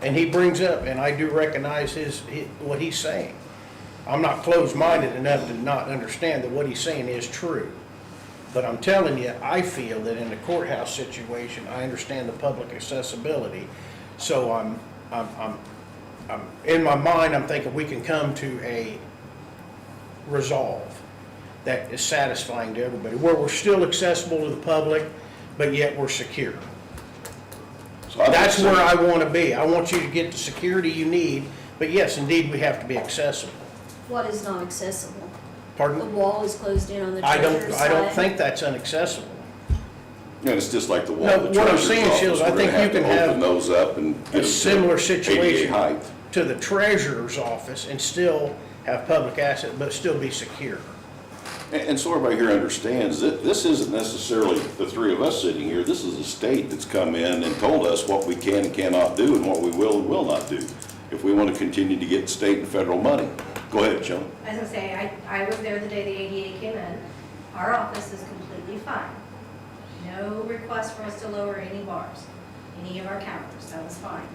And he brings up, and I do recognize what he's saying. I'm not closed-minded enough to not understand that what he's saying is true. But I'm telling you, I feel that in the courthouse situation, I understand the public accessibility. So I'm in my mind, I'm thinking we can come to a resolve that is satisfying to everybody, where we're still accessible to the public, but yet we're secure. So That's where I want to be. I want you to get the security you need, but yes, indeed, we have to be accessible. What is not accessible? Pardon? The wall is closed in on the I treasurer's side. don't think that's inaccessible. And it's just like the wall No, of the what I'm treasurer's saying, office. Sheila, I We're think gonna you can to have open those up and get them A to similar 88 situation height. to the treasurer's office and still have public asset, but still be secure. And so everybody here understands that this isn't necessarily the three of us sitting here. This is the state that's come in and told us what we can and cannot do and what we will and will not do if we want to continue to get state and federal money. Go ahead, Joan. I was gonna say, I was there the day the ADA came in. Our office is completely fine. No request for us to lower any bars, any of our counters, that was fine.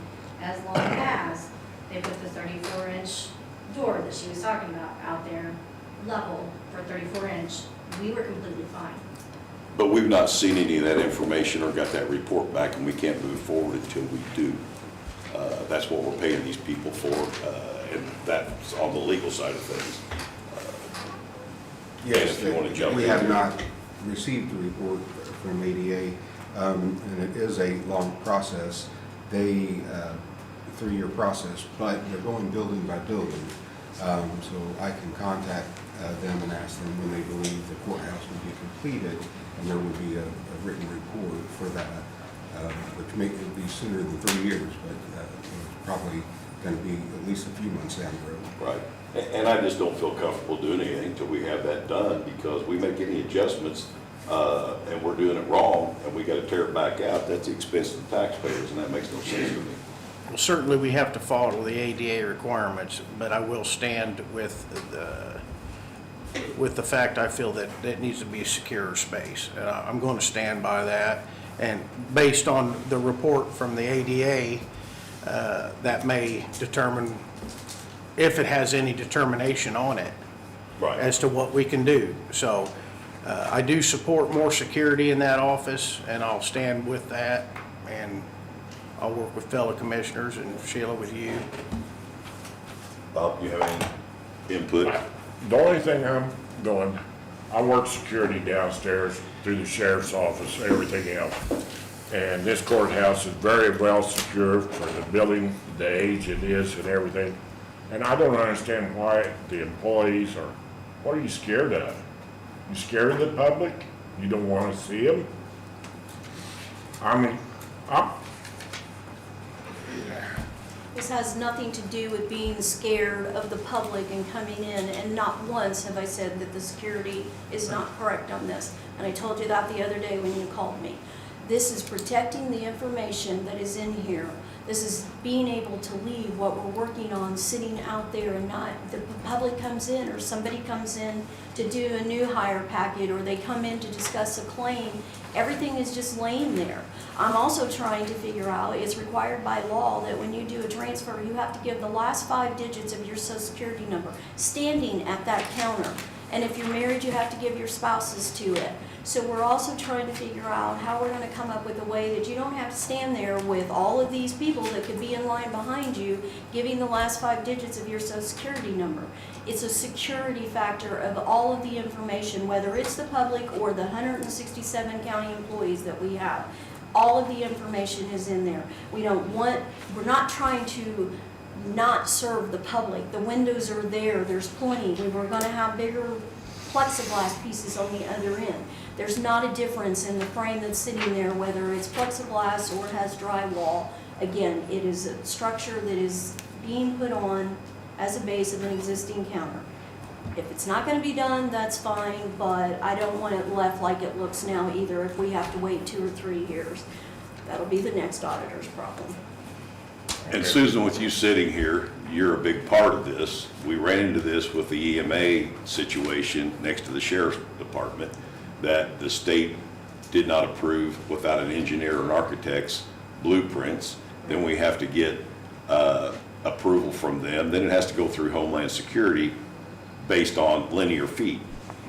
As long as they put the 34-inch door that she was talking about out there level for 34-inch, we were completely fine. But we've not seen any of that information or got that report back, and we can't move forward until we do. That's what we're paying these people for, and that's on the legal side of things. Yes, if you want to jump we in have here. not received the report from ADA, and it is a long process. They, 3-year process, but they're going building by building. So I can contact them and ask them when they believe the courthouse will be completed, and there will be a written report for that, which may be sooner than 3 years, but it's probably going to be at least a few months down the road. Right. And I just don't feel comfortable doing anything until we have that done, because we make any adjustments and we're doing it wrong and we got to tear it back out, that's the expense of the taxpayers, and that makes no sense to me. Well, certainly we have to follow the ADA requirements, but I will stand with the fact I feel that it needs to be a secure space. I'm going to stand by that, and based on the report from the ADA, that may determine if it has any determination on it Right. as to what we can do. So I do support more security in that office, and I'll stand with that, and I'll work with fellow commissioners and Sheila with you. Bob, you have any input? The only thing I'm doing, I work security downstairs through the sheriff's office, everything else. And this courthouse is very well secured for the building, the age it is and everything. And I don't understand why the employees are, what are you scared of? You scared of the public? You don't want to see them? I mean, This has nothing to do with being scared of the public and coming in, and not once have I said that the security is not correct on this. And I told you that the other day when you called me. This is protecting the information that is in here. This is being able to leave what we're working on sitting out there, and not, the public comes in or somebody comes in to do a new hire packet, or they come in to discuss a claim. Everything is just laying there. I'm also trying to figure out, it's required by law that when you do a transfer, you have to give the last 5 digits of your social security number standing at that counter. And if you're married, you have to give your spouses to it. So we're also trying to figure out how we're gonna come up with a way that you don't have to stand there with all of these people that could be in line behind you, giving the last 5 digits of your social security number. It's a security factor of all of the information, whether it's the public or the 167 county employees that we have. All of the information is in there. We're not trying to not serve the public. The windows are there, there's plenty. We were gonna have bigger plexiglass pieces on the other end. There's not a difference in the frame that's sitting there, whether it's plexiglass or has drywall. Again, it is a structure that is being put on as a base of an existing counter. If it's not gonna be done, that's fine, but I don't want it left like it looks now either, if we have to wait 2 or 3 years. That'll be the next auditor's problem. And Susan, with you sitting here, you're a big part of this. We ran into this with the EMA situation next to the sheriff's department, that the state did not approve without an engineer or an architect's blueprints. Then we have to get approval from them. Then it has to go through Homeland Security based on linear feet.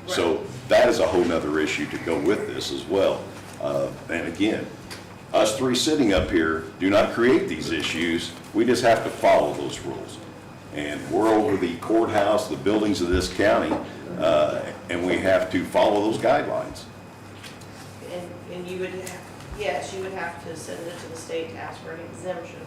So that is a whole nother issue to go with this as well. And again, us three sitting up here do not create these issues. We just have to follow those rules. And we're over the courthouse, the buildings of this county, and we have to follow those guidelines. And you would, yes, you would have to send it to the state to ask for an exemption.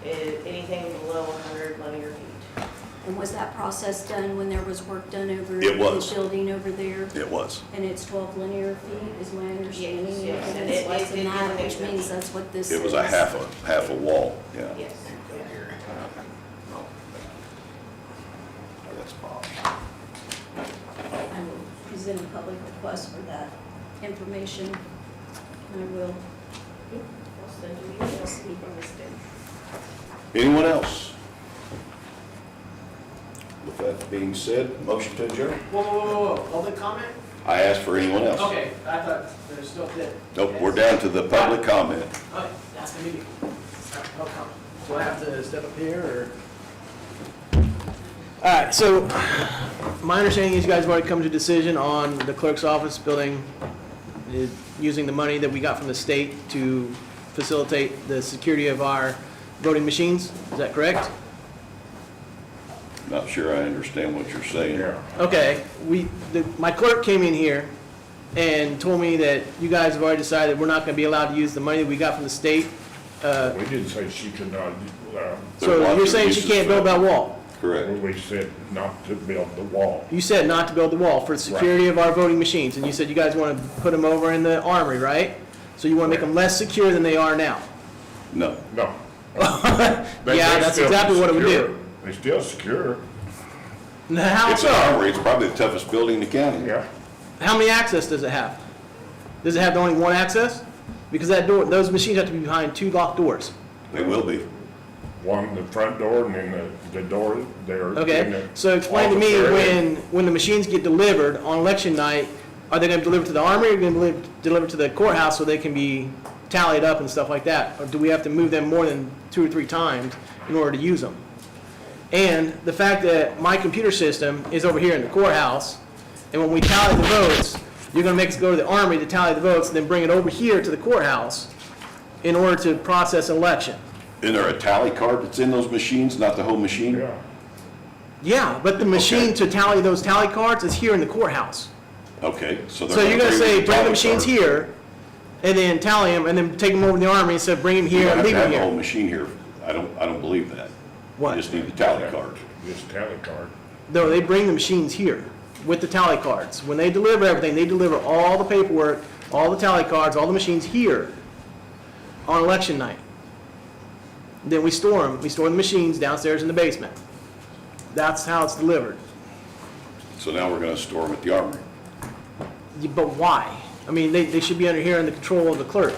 Anything below 100 linear feet. And was that process done when there was work done over It was. the building over there? It was. And it's 12 linear feet, is my understanding? Yes, yes, And and it's it- less it than did that, give an which means exemption. that's what this is. It was a half a wall, yeah. Yes. That's Bob. I will present is in a public request for that information, I will. I'll send you emails from this day. Anyone else? With that being said, motion to adjourn. Whoa, public comment? I asked for anyone else. Okay, I thought there was still did. Nope, we're down to the public comment. Okay, that's the meeting. No comment. Do I have to step up here, or? All right, so my understanding is you guys have already come to a decision on the clerk's office building, using the money that we got from the state to facilitate the security of our voting machines. Is that correct? Not sure I understand what you're saying. Yeah. Okay, my clerk came in here and told me that you guys have already decided we're not gonna be allowed to use the money that we got from the state. We didn't say she could not, So you're saying she can't build that wall? Correct. we said not to build the wall. You said not to build the wall for the security of our voting machines, and you said you guys want to put them over in the armory, right? So you want to make them less secure than they are now? No. No. Yeah, that's exactly what it would do. They're still secure. Now, how It's an so? armory, it's probably the toughest building in the county. Yeah. How many access does it have? Does it have only one access? Because that door, those machines have to be behind two locked doors. They will be. One, the front door, and then the door there. in Okay, the so explain to me, office area. when the machines get delivered on election night, are they gonna deliver to the armory, or gonna deliver to the courthouse so they can be tallied up and stuff like that? Or do we have to move them more than 2 or 3 times in order to use them? And the fact that my computer system is over here in the courthouse, and when we tally the votes, you're gonna make us go to the armory to tally the votes, and then bring it over here to the courthouse in order to process an election. Isn't there a tally card that's in those machines, not the whole machine? Yeah. Yeah, but the machine to tally those tally cards is here in the courthouse. Okay, so they're So you're gonna bring say, the bring the tally machines card. here, and then tally them, and then take them over to the armory, instead of bring them You here don't and have leave to have them the whole here. machine here. I don't believe that. What? You just need the tally card. Just tally card. No, they bring the machines here with the tally cards. When they deliver everything, they deliver all the paperwork, all the tally cards, all the machines here on election night. Then we store them. We store the machines downstairs in the basement. That's how it's delivered. So now we're gonna store them at the armory. But why? I mean, they should be under here in the control of the clerk.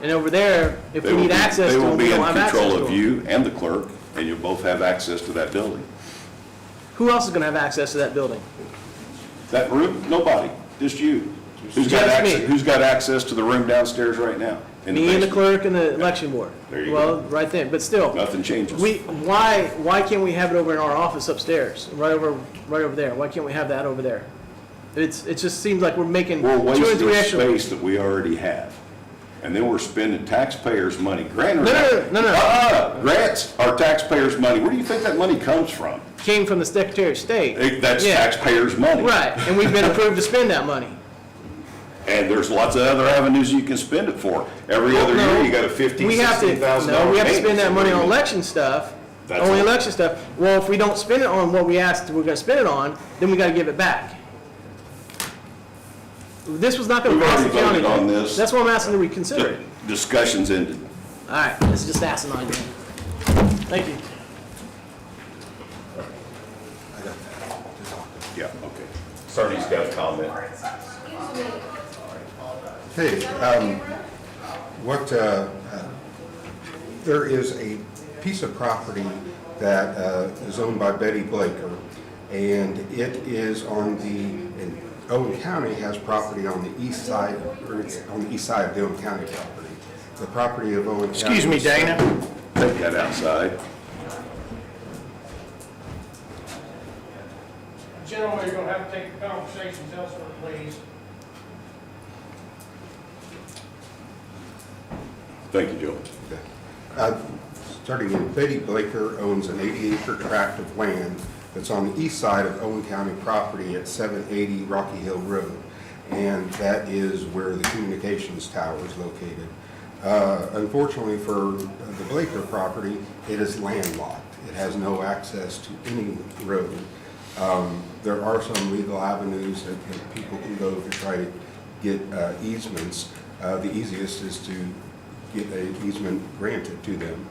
And over there, if They we will need be- access to They will them, we be in don't have access to control of them. you and the clerk, and you'll both have access to that building. Who else is gonna have access to that building? That room, nobody, just you. Who's got Just me. access, who's got access to the room downstairs right now? In Me and the basement? clerk and the election board. There you Well, go. right then, but still, Nothing changes. why can't we have it over in our office upstairs, right over there? Why can't we have that over there? It just seems like we're making We're 2 or wasting 3 extra. space that we already have. And then we're spending taxpayers' money. Grant or No, no. Grants are taxpayers' money. Where do you think that money comes from? Came from the Secretary of State. That's Yeah. taxpayers' money. Right, and we've been approved to spend that money. And there's lots of other avenues you can spend it for. Every other No, year, you got a $15,000, we have to- $16,000 No, we have to spend that money on maintenance election stuff, That's only all. election stuff. Well, if we don't spend it on what we asked we're gonna spend it on, then we gotta give it back. This was not gonna We've cost the already county. voted on this. That's why I'm asking to reconsider it. Discussion's ended. All right, this is just asinine. Thank you. Yeah, okay. Sardi's got a comment. Hey, there is a piece of property that is owned by Betty Blaker, and it is and Owen County has property on the east side, or it's on the east side of the Owen County property. The property of Owen County. Excuse me, Dana. Take that outside. Gentlemen, you're gonna have to take the conversations elsewhere, please. Thank you, Joe. Starting in, Betty Blaker owns an 80-acre tract of land that's on the east side of Owen County property at 780 Rocky Hill Road, and that is where the communications tower is located. Unfortunately for the Blaker property, it is landlocked. It has no access to any road. There are some legal avenues that people can go to try to get easements. The easiest is to get an easement granted to them.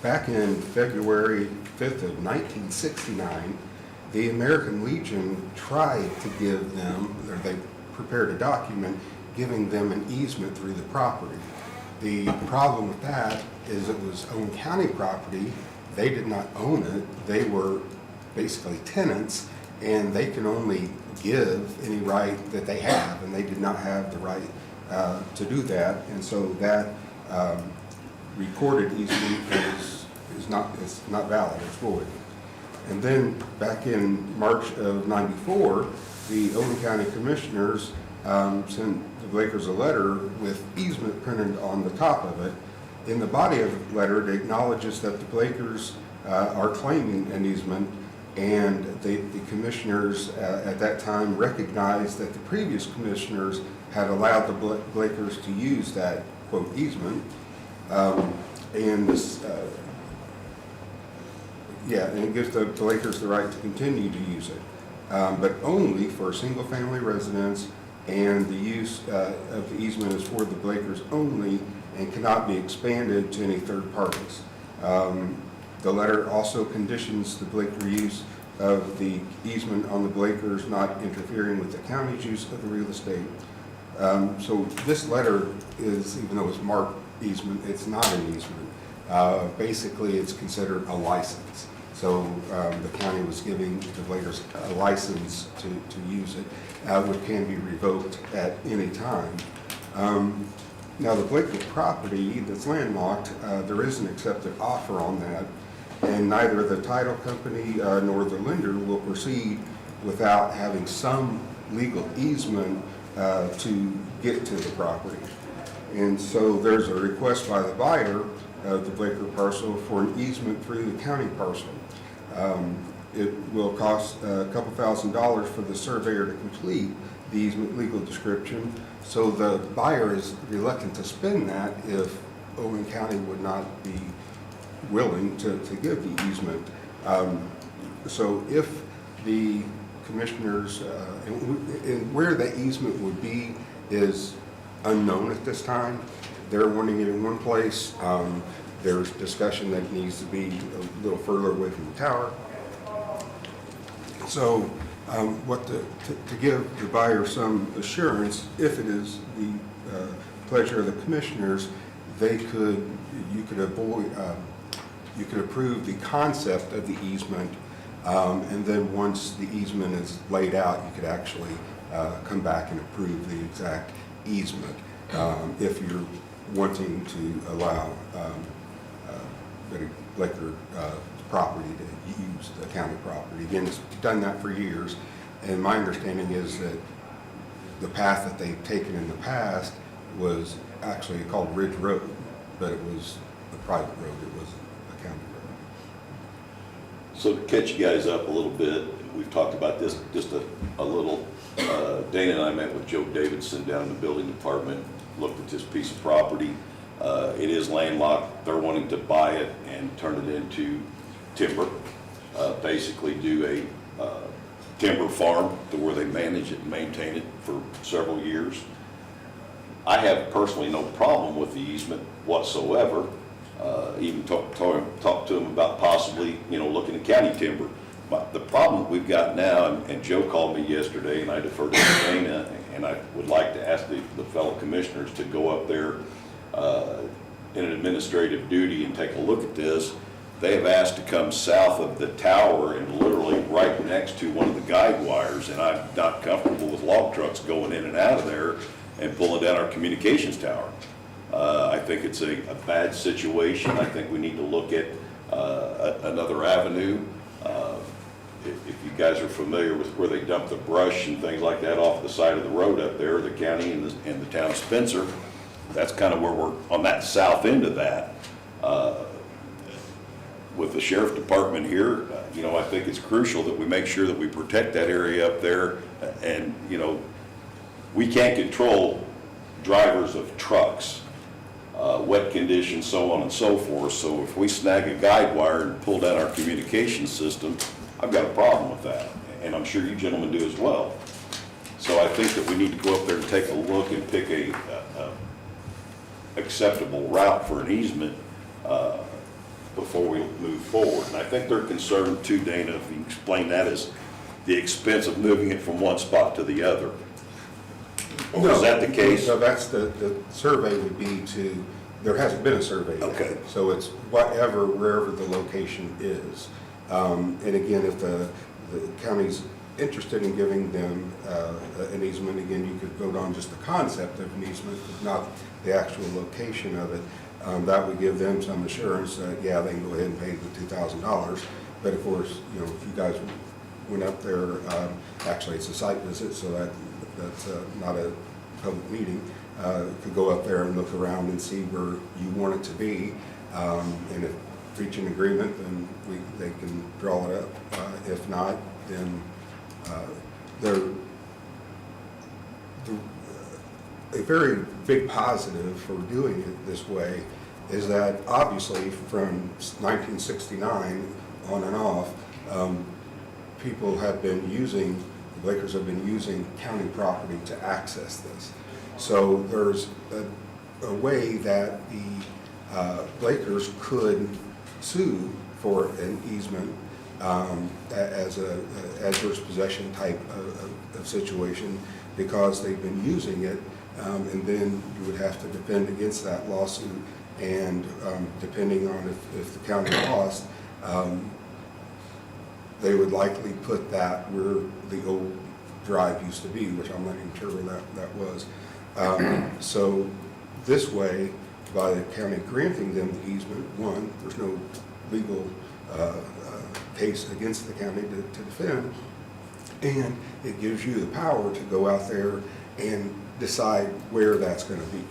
Back in February 5th of 1969, The American Legion tried to give them, or they prepared a document giving them an easement through the property. The problem with that is it was Owen County property. They did not own it. They were basically tenants, and they can only give any right that they have, and they did not have the right to do that. And so that recorded easement is not valid, it's void. And then back in March of '94, the Owen County Commissioners sent the Blakers a letter with easement printed on the top of it. In the body of the letter, it acknowledges that the Blakers are claiming an easement, and the commissioners at that time recognized that the previous commissioners had allowed the Blakers to use that, quote, easement. And this, and it gives the Blakers the right to continue to use it, but only for single-family residents, and the use of the easement is for the Blakers only and cannot be expanded to any third parties. The letter also conditions the Blaker use of the easement on the Blakers not interfering with the county's use of the real estate. So this letter is, even though it's marked easement, it's not an easement. Basically, it's considered a license. So the county was giving the Blakers a license to use it, which can be revoked at any time. Now, the Blaker property that's landlocked, there is an accepted offer on that, and neither the title company nor the lender will proceed without having some legal easement to get to the property. And so there's a request by the buyer of the Blaker parcel for an easement through the county parcel. It will cost a couple $1,000s for the surveyor to complete the easement legal description. So the buyer is reluctant to spend that if Owen County would not be willing to give the easement. So if the commissioners, and where the easement would be is unknown at this time. They're wanting it in one place. There's discussion that it needs to be a little further away from the tower. So to give the buyer some assurance, if it is the pleasure of the commissioners, you could approve the concept of the easement, and then once the easement is laid out, you could actually come back and approve the exact easement if you're wanting to allow Blaker property to use the county property. Again, it's done that for years, and my understanding is that the path that they've taken in the past was actually called Ridge Road, but it was a private road, it was a county road. So to catch you guys up a little bit, we've talked about this just a little. Dana and I met with Joe Davidson down in the building department, looked at this piece of property. It is landlocked. They're wanting to buy it and turn it into timber, basically do a timber farm to where they manage it and maintain it for several years. I have personally no problem with the easement whatsoever. Even talk to them about possibly, looking at county timber. But the problem that we've got now, and Joe called me yesterday, and I deferred to Dana, and I would like to ask the fellow commissioners to go up there in an administrative duty and take a look at this. They have asked to come south of the tower and literally right next to one of the guide wires, and I'm not comfortable with log trucks going in and out of there and pulling down our communications tower. I think it's a bad situation. I think we need to look at another avenue. If you guys are familiar with where they dump the brush and things like that off the side of the road up there, the county and the town of Spencer, that's kind of where we're on that south end of that. With the sheriff department here, I think it's crucial that we make sure that we protect that area up there. And, we can't control drivers of trucks, wet conditions, so on and so forth. So if we snag a guide wire and pull down our communication system, I've got a problem with that. And I'm sure you gentlemen do as well. So I think that we need to go up there and take a look and pick a acceptable route for an easement. before we move forward. And I think they're concerned too, Dana, if you explain that, is the expense of moving it from one spot to the other. No, Is that the case? So that's the survey would be to, there hasn't been a survey yet. Okay. So it's whatever, wherever the location is. And again, if the county's interested in giving them an easement, again, you could vote on just the concept of an easement, but not the actual location of it. That would give them some assurance that, yeah, they can go ahead and pay the $2,000. But of course, you know, if you guys went up there, actually it's a site visit, so that's not a public meeting. Could go up there and look around and see where you want it to be. And if reach an agreement, then they can draw it up. If not, then a very big positive for doing it this way is that obviously from 1969 on and off, people have been using, the Blakers have been using county property to access this. So there's a way that the Blakers could sue for an easement as a adverse possession type of situation because they've been using it, and then you would have to defend against that lawsuit, and depending on if the county lost, they would likely put that where the old drive used to be, which I'm not even sure where that was. So this way, by the county granting them the easement, one, there's no legal case against the county to defend, and it gives you the power to go out there and decide where that's going to be.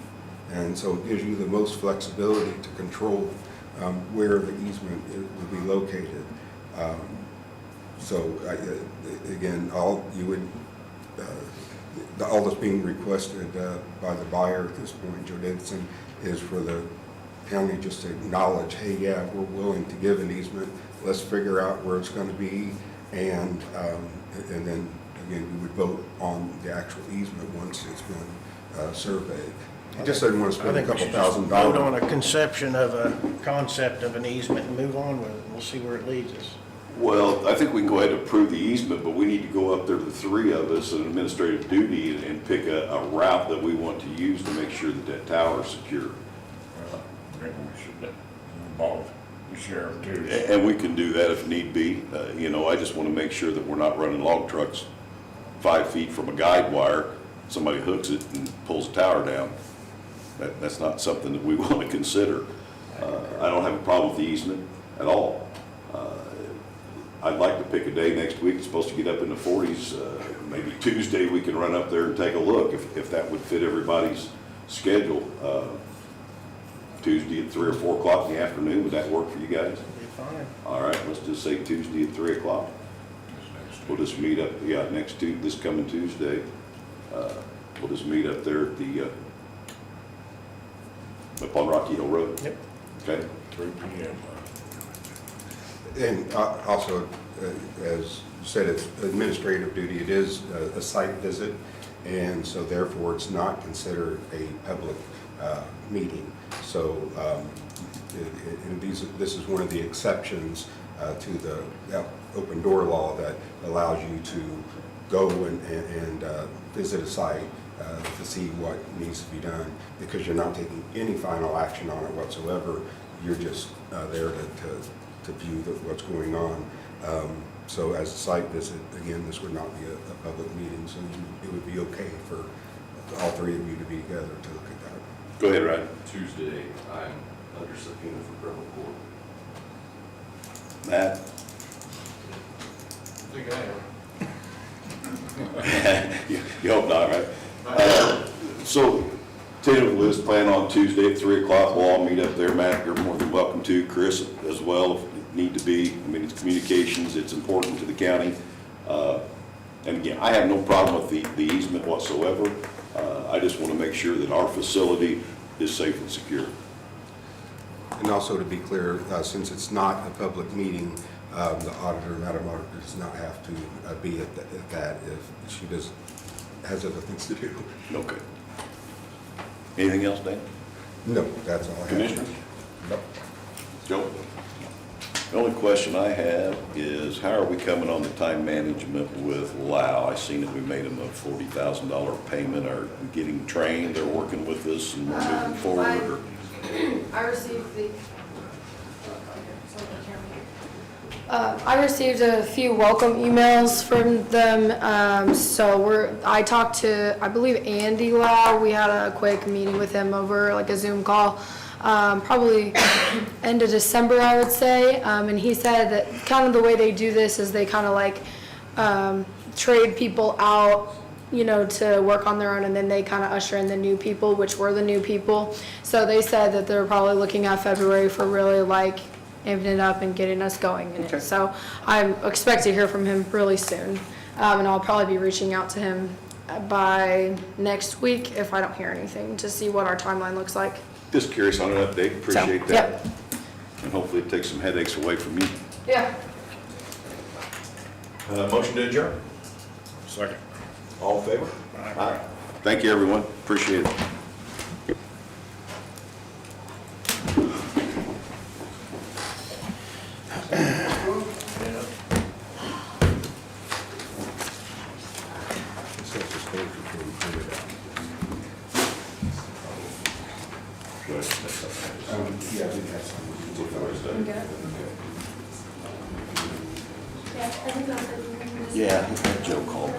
And so it gives you the most flexibility to control where the easement would be located. Again, all that's being requested by the buyer at this point, Joe Davidson, is for the county just to acknowledge, hey, yeah, we're willing to give an easement. Let's figure out where it's going to be, and then again, we would vote on the actual easement once it's been surveyed. He just didn't want to spend a couple $1,000. Vote on a conception of a concept of an easement and move on with it. We'll see where it leads us. Well, I think we can go ahead and approve the easement, but we need to go up there, the three of us, an administrative duty, and pick a route that we want to use to make sure that that tower is secure. Maybe we should involve the sheriff too. And we can do that if need be. You know, I just want to make sure that we're not running log trucks 5 feet from a guide wire. Somebody hooks it and pulls the tower down. That's not something that we want to consider. I don't have a problem with the easement at all. I'd like to pick a day next week. It's supposed to get up in the 40s. Maybe Tuesday we can run up there and take a look if that would fit everybody's schedule. Tuesday at 3 or 4 o'clock in the afternoon, would that work for you guys? Be fine. All right, let's just say Tuesday at 3 o'clock. We'll just meet up, this coming Tuesday. We'll just meet up there at up on Rocky Hill Road. Yep. Okay? 3 p.m. And also, as you said, it's administrative duty. It is a site visit, and so therefore it's not considered a public meeting. So this is one of the exceptions to the open door law that allows you to go and visit a site to see what needs to be done, because you're not taking any final action on it whatsoever. You're just there to view what's going on. So as a site visit, again, this would not be a public meeting, so it would be okay for all three of you to be together to look at that. Go ahead, Ryan. Tuesday, I'm under subpoena for criminal court. Matt? I think I am. You hope not, right? So tentatively, let's plan on Tuesday at 3 o'clock. We'll all meet up there. Matt, you're more than welcome to. Chris as well, if need to be. I mean, it's communications. It's important to the county. And again, I have no problem with the easement whatsoever. I just want to make sure that our facility is safe and secure. And also to be clear, since it's not a public meeting, the auditor, Madam Auditor, does not have to be at that if she has other things to do. Okay. Anything else, Dan? No, that's all I have. Commissioners? Nope. Joe? The only question I have is, how are we coming on the time management with Lau? I seen that we made them a $40,000 payment, are we getting trained, they're working with us and we're moving forward, or? I received I received a few welcome emails from them. I talked to, I believe, Andy Lau. We had a quick meeting with him over like a Zoom call, probably end of December, I would say. And he said that kind of the way they do this is they kind of like trade people out, you know, to work on their own, and then they kind of usher in the new people, which were the new people. So they said that they're probably looking at February for really like amping it up and getting us going in it. So I expect to hear from him really soon. And I'll probably be reaching out to him by next week if I don't hear anything, to see what our timeline looks like. Just curious on an update, appreciate that. Yep. And hopefully it takes some headaches away from you. Yeah. Motion to adjourn. Second. All in favor? Aye. Thank you, everyone, appreciate it. Yeah, we have some. Yeah, Joe called me.